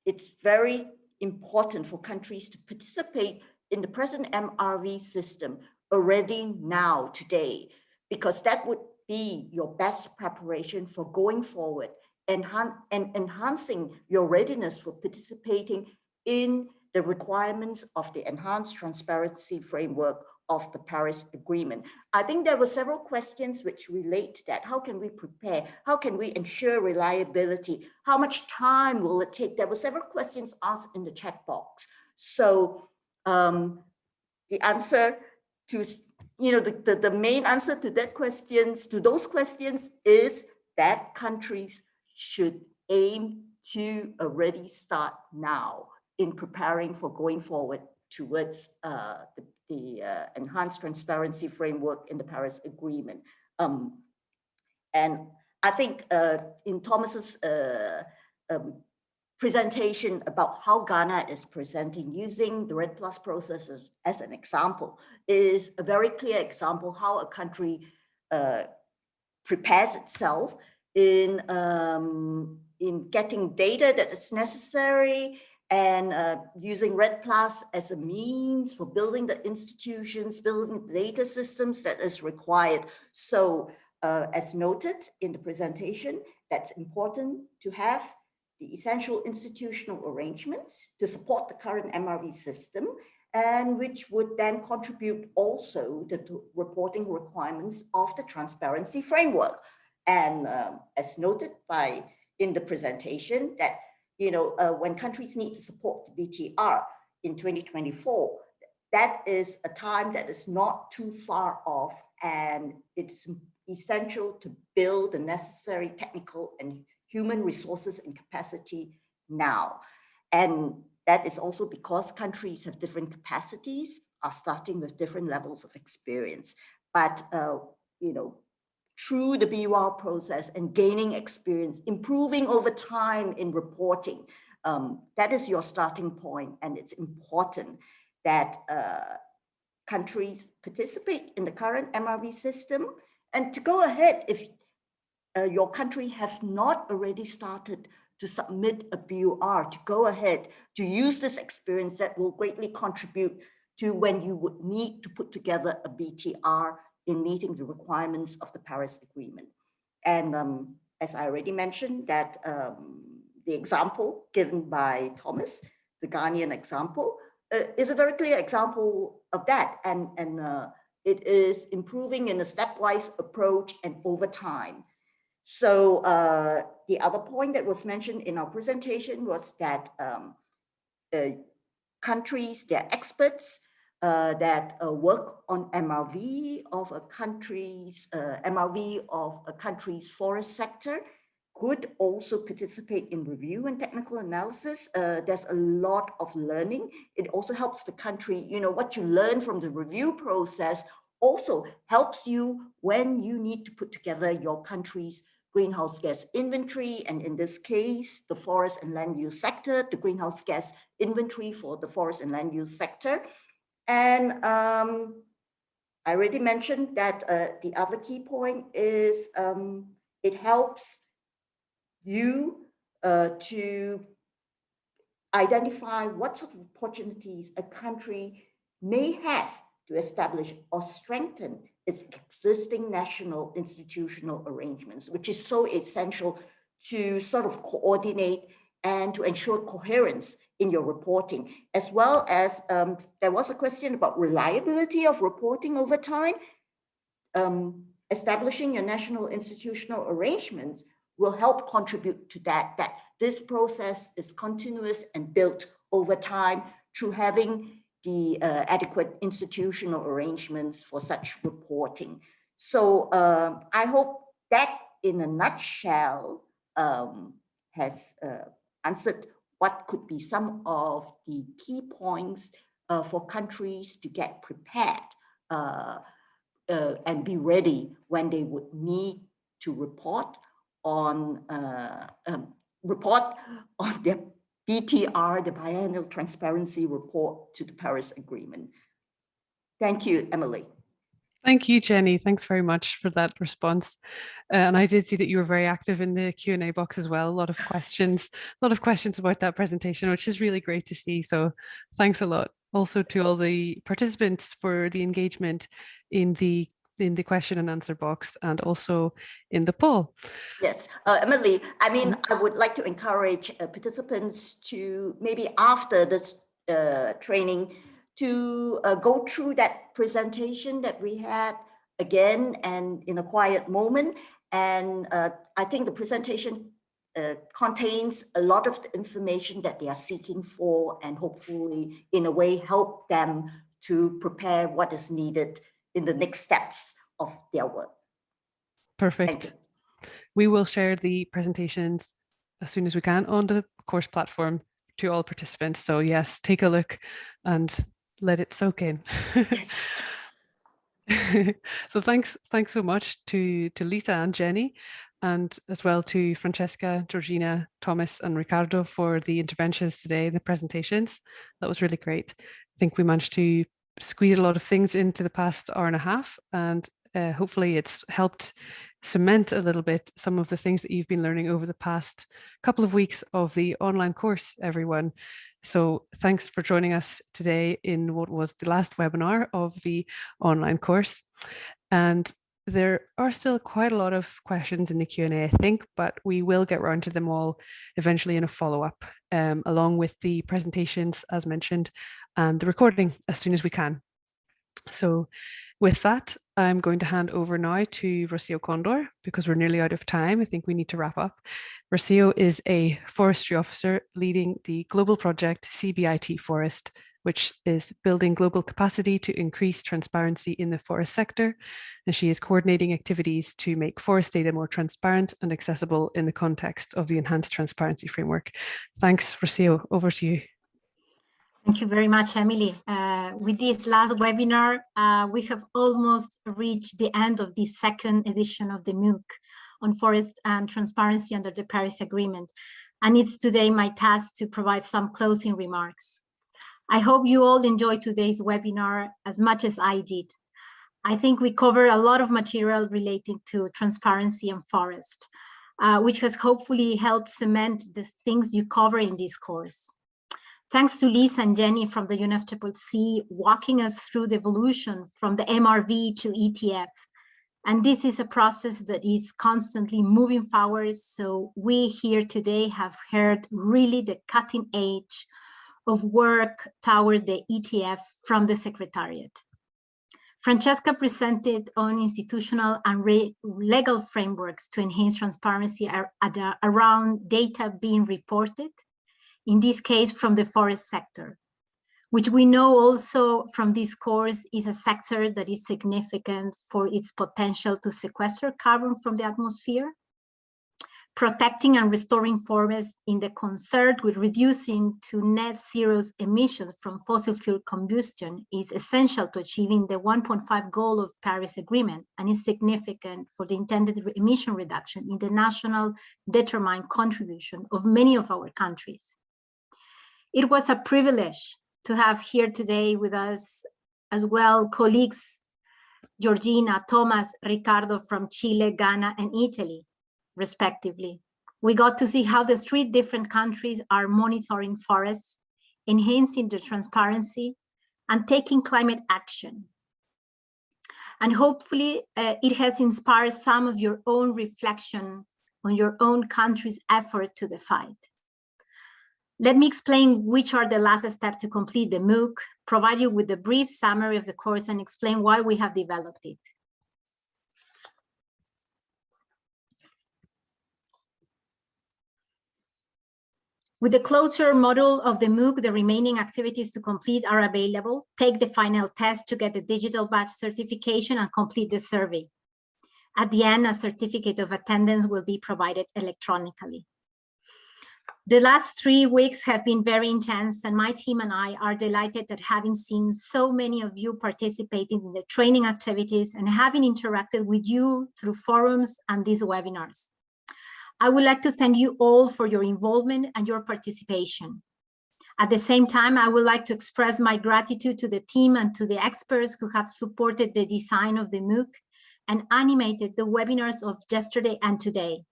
it's very important for countries to participate in the present MRV system already now, today, because that would be your best preparation for going forward and enhancing your readiness for participating in the requirements of the enhanced transparency framework of the Paris Agreement. I think there were several questions which relate to that. How can we prepare? How can we ensure reliability? How much time will it take? There were several questions asked in the chat box. So the answer to, the main answer to those questions is that countries should aim to already start now in preparing for going forward towards the enhanced transparency framework in the Paris Agreement. And I think in Thomas's presentation about how Ghana is presenting using the REDD+ process as an example is a very clear example how a country prepares itself in getting data that is necessary and using REDD+ as a means for building the institutions, building data systems that is required. So as noted in the presentation, that's important to have the essential institutional arrangements to support the current MRV system, and which would then contribute also to the reporting requirements of the transparency framework. And as noted in the presentation, that when countries need to support the BTR in 2024, that is a time that is not too far off, and it's essential to build the necessary technical and human resources and capacity now. And that is also because countries have different capacities, are starting with different levels of experience. But, through the BUR process and gaining experience, improving over time in reporting, that is your starting point. And it's important that countries participate in the current MRV system, and to go ahead, if your country has not already started to submit a BUR, to go ahead to use this experience that will greatly contribute to when you would need to put together a BTR in meeting the requirements of the Paris Agreement. And as I already mentioned, that the example given by Thomas, the Ghanaian example, is a very clear example of that. And it is improving in a stepwise approach and over time. So the other point that was mentioned in our presentation was that countries, their experts that work on MRV of a country's forest sector could also participate in review and technical analysis. There's a lot of learning. It also helps the country, what you learn from the review process also helps you when you need to put together your country's greenhouse gas inventory, and in this case, the forest and land use sector, the greenhouse gas inventory for the forest and land use sector. And I already mentioned that the other key point is it helps you to identify what sort of opportunities a country may have to establish or strengthen its existing national institutional arrangements, which is so essential to sort of coordinate and to ensure coherence in your reporting, as well as there was a question about reliability of reporting over time. Establishing your national institutional arrangements will help contribute to that this process is continuous and built over time through having the adequate institutional arrangements for such reporting. So I hope that in a nutshell has answered what could be some of the key points for countries to get prepared and be ready when they would need to report on their BTR, the Biennial Transparency Report to the Paris Agreement. Thank you, Emily. Thank you, Jenny. Thanks very much for that response. And I did see that you were very active in the Q&A box as well. A lot of questions about that presentation, which is really great to see. So thanks a lot. Also to all the participants for the engagement in the question and answer box and also in the poll. Yes, Emily, I mean, I would like to encourage participants to maybe after this training to go through that presentation that we had again and in a quiet moment. And I think the presentation contains a lot of the information that they are seeking for, and hopefully in a way help them to prepare what is needed in the next steps of their work. Perfect. We will share the presentations as soon as we can on the course platform to all participants. So yes, take a look and let it soak in. Yes. So thanks so much to Lisa and Jenny, and as well to Francesca, Georgina, Thomas, and Ricardo for the interventions today, the presentations. That was really great. I think we managed to squeeze a lot of things into the past hour and a half, and hopefully it's helped cement a little bit some of the things that you've been learning over the past couple of weeks of the online course, everyone. So thanks for joining us today in what was the last webinar of the online course. And there are still quite a lot of questions in the Q&A, I think, but we will get around to them all eventually in a follow-up, along with the presentations, as mentioned, and the recording as soon as we can. So with that, I'm going to hand over now to Rocio Condor because we're nearly out of time. I think we need to wrap up. Rocio is a forestry officer leading the global project CBIT Forest, which is building global capacity to increase transparency in the forest sector. And she is coordinating activities to make forest data more transparent and accessible in the context of the Enhanced Transparency Framework. Thanks, Rocio. Over to you. Thank you very much, Emily. With this last webinar, we have almost reached the end of the second edition of the MOOC on forest and transparency under the Paris Agreement. And it's today my task to provide some closing remarks. I hope you all enjoyed today's webinar as much as I did. I think we cover a lot of material relating to transparency and forest, which has hopefully helped cement the things you cover in this course. Thanks to Lisa and Jenny from the UNFCCC walking us through the evolution from the MRV to ETF. And this is a process that is constantly moving forward. So we here today have heard really the cutting edge of work towards the ETF from the Secretariat. Francesca presented on institutional and legal frameworks to enhance transparency around data being reported, in this case from the forest sector, which we know also from this course is a sector that is significant for its potential to sequester carbon from the atmosphere. Protecting and restoring forests in the concert with reducing to net zero emissions from fossil fuel combustion is essential to achieving the 1.5 goal of Paris Agreement and is significant for the intended emission reduction in the national determined contribution of many of our countries. It was a privilege to have here today with us as well colleagues Georgina, Thomas, Ricardo from Chile, Ghana, and Italy, respectively. We got to see how the 3 different countries are monitoring forests, enhancing the transparency, and taking climate action. And hopefully it has inspired some of your own reflection on your own country's effort to the fight. Let me explain which are the last steps to complete the MOOC, provide you with a brief summary of the course, and explain why we have developed it. With the closure module of the MOOC, the remaining activities to complete are available. Take the final test to get the digital badge certification and complete the survey. At the end, a certificate of attendance will be provided electronically. The last 3 weeks have been very intense, and my team and I are delighted at having seen so many of you participating in the training activities and having interacted with you through forums and these webinars. I would like to thank you all for your involvement and your participation. At the same time, I would like to express my gratitude to the team and to the experts who have supported the design of the MOOC and animated the webinars of yesterday and today.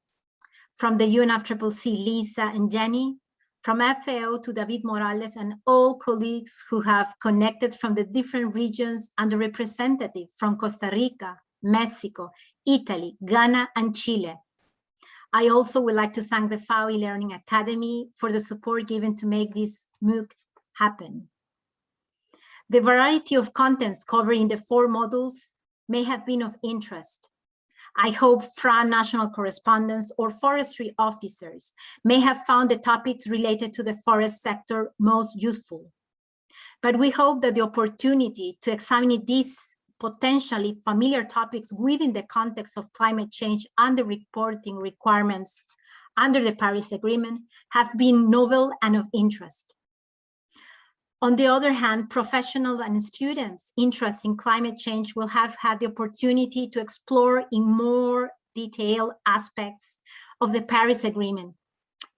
From the UNFCCC, Lisa and Jenny, from FAO to David Morales and all colleagues who have connected from the different regions and the representative from Costa Rica, Mexico, Italy, Ghana, and Chile. I also would like to thank the FAO e-Learning Academy for the support given to make this MOOC happen. The variety of contents covered in the 4 modules may have been of interest. I hope FRA national correspondents or forestry officers may have found the topics related to the forest sector most useful. But we hope that the opportunity to examine these potentially familiar topics within the context of climate change and the reporting requirements under the Paris Agreement have been novel and of interest. On the other hand, professionals and students interested in climate change will have had the opportunity to explore in more detailed aspects of the Paris Agreement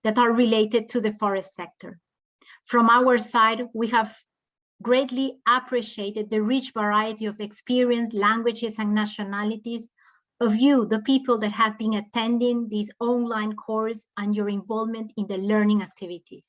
that are related to the forest sector. From our side, we have greatly appreciated the rich variety of experience, languages, and nationalities of you, the people that have been attending this online course, and your involvement in the learning activities.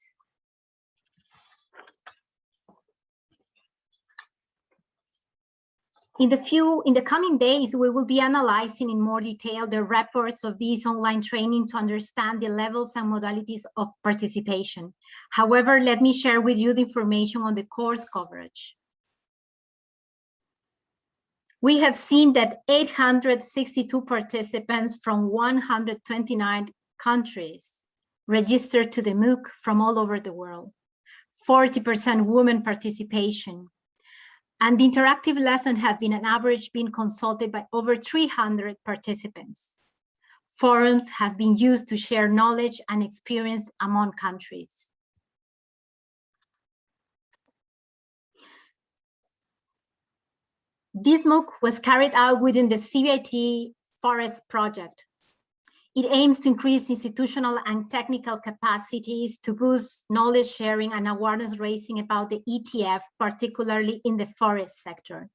In the coming days, we will be analyzing in more detail the reports of this online training to understand the levels and modalities of participation. However, let me share with you the information on the course coverage. We have seen that 862 participants from 129 countries registered to the MOOC from all over the world, 40% women participation, and the interactive lessons have been on average been consulted by over 300 participants. Forums have been used to share knowledge and experience among countries. This MOOC was carried out within the CBIT Forest Project. It aims to increase institutional and technical capacities to boost knowledge sharing and awareness raising about the ETF, particularly in the forest sector.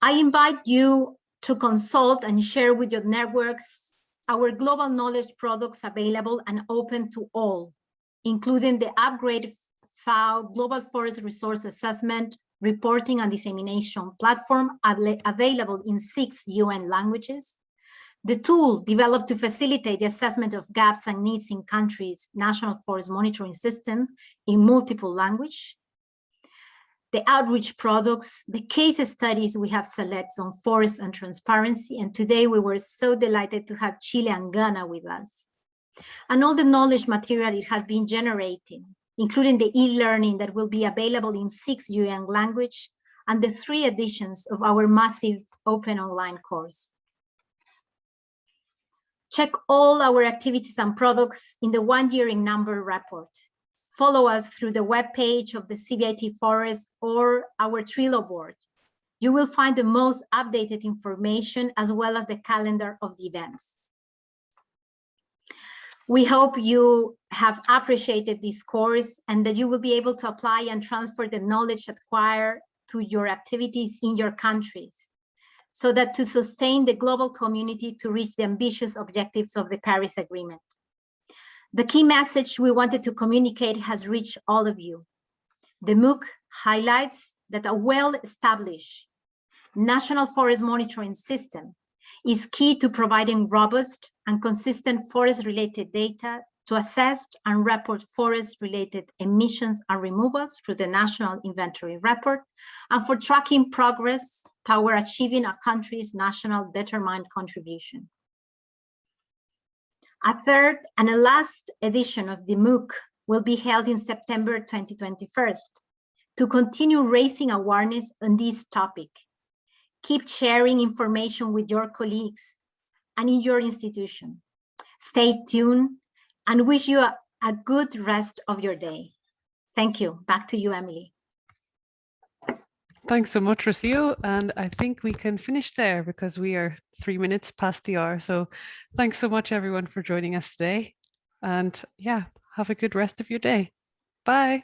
I invite you to consult and share with your networks our global knowledge products available and open to all, including the upgraded FAO Global Forest Resource Assessment, Reporting and Dissemination platform available in 6 UN languages, the tool developed to facilitate the assessment of gaps and needs in countries' national forest monitoring system in multiple languages, the outreach products, the case studies we have selected on forest and transparency, and today we were so delighted to have Chile and Ghana with us, and all the knowledge material it has been generating, including the e-learning that will be available in 6 UN languages and the 3 editions of our massive open online course. Check all our activities and products in the 1 Year in Number report. Follow us through the webpage of the CBIT Forest or our Trello board. You will find the most updated information as well as the calendar of the events. We hope you have appreciated this course and that you will be able to apply and transfer the knowledge acquired to your activities in your countries, so that to sustain the global community to reach the ambitious objectives of the Paris Agreement. The key message we wanted to communicate has reached all of you. The MOOC highlights that a well-established national forest monitoring system is key to providing robust and consistent forest-related data to assess and report forest-related emissions and removals through the National Inventory Report, and for tracking progress toward achieving a country's national determined contribution. A third and a last edition of the MOOC will be held in September 2021 to continue raising awareness on this topic. Keep sharing information with your colleagues and in your institution. Stay tuned and wish you a good rest of your day. Thank you. Back to you, Emily. Thanks so much, Rocio. And I think we can finish there because we are 3 minutes past the hour. So thanks so much, everyone, for joining us today. And yeah, have a good rest of your day. Bye.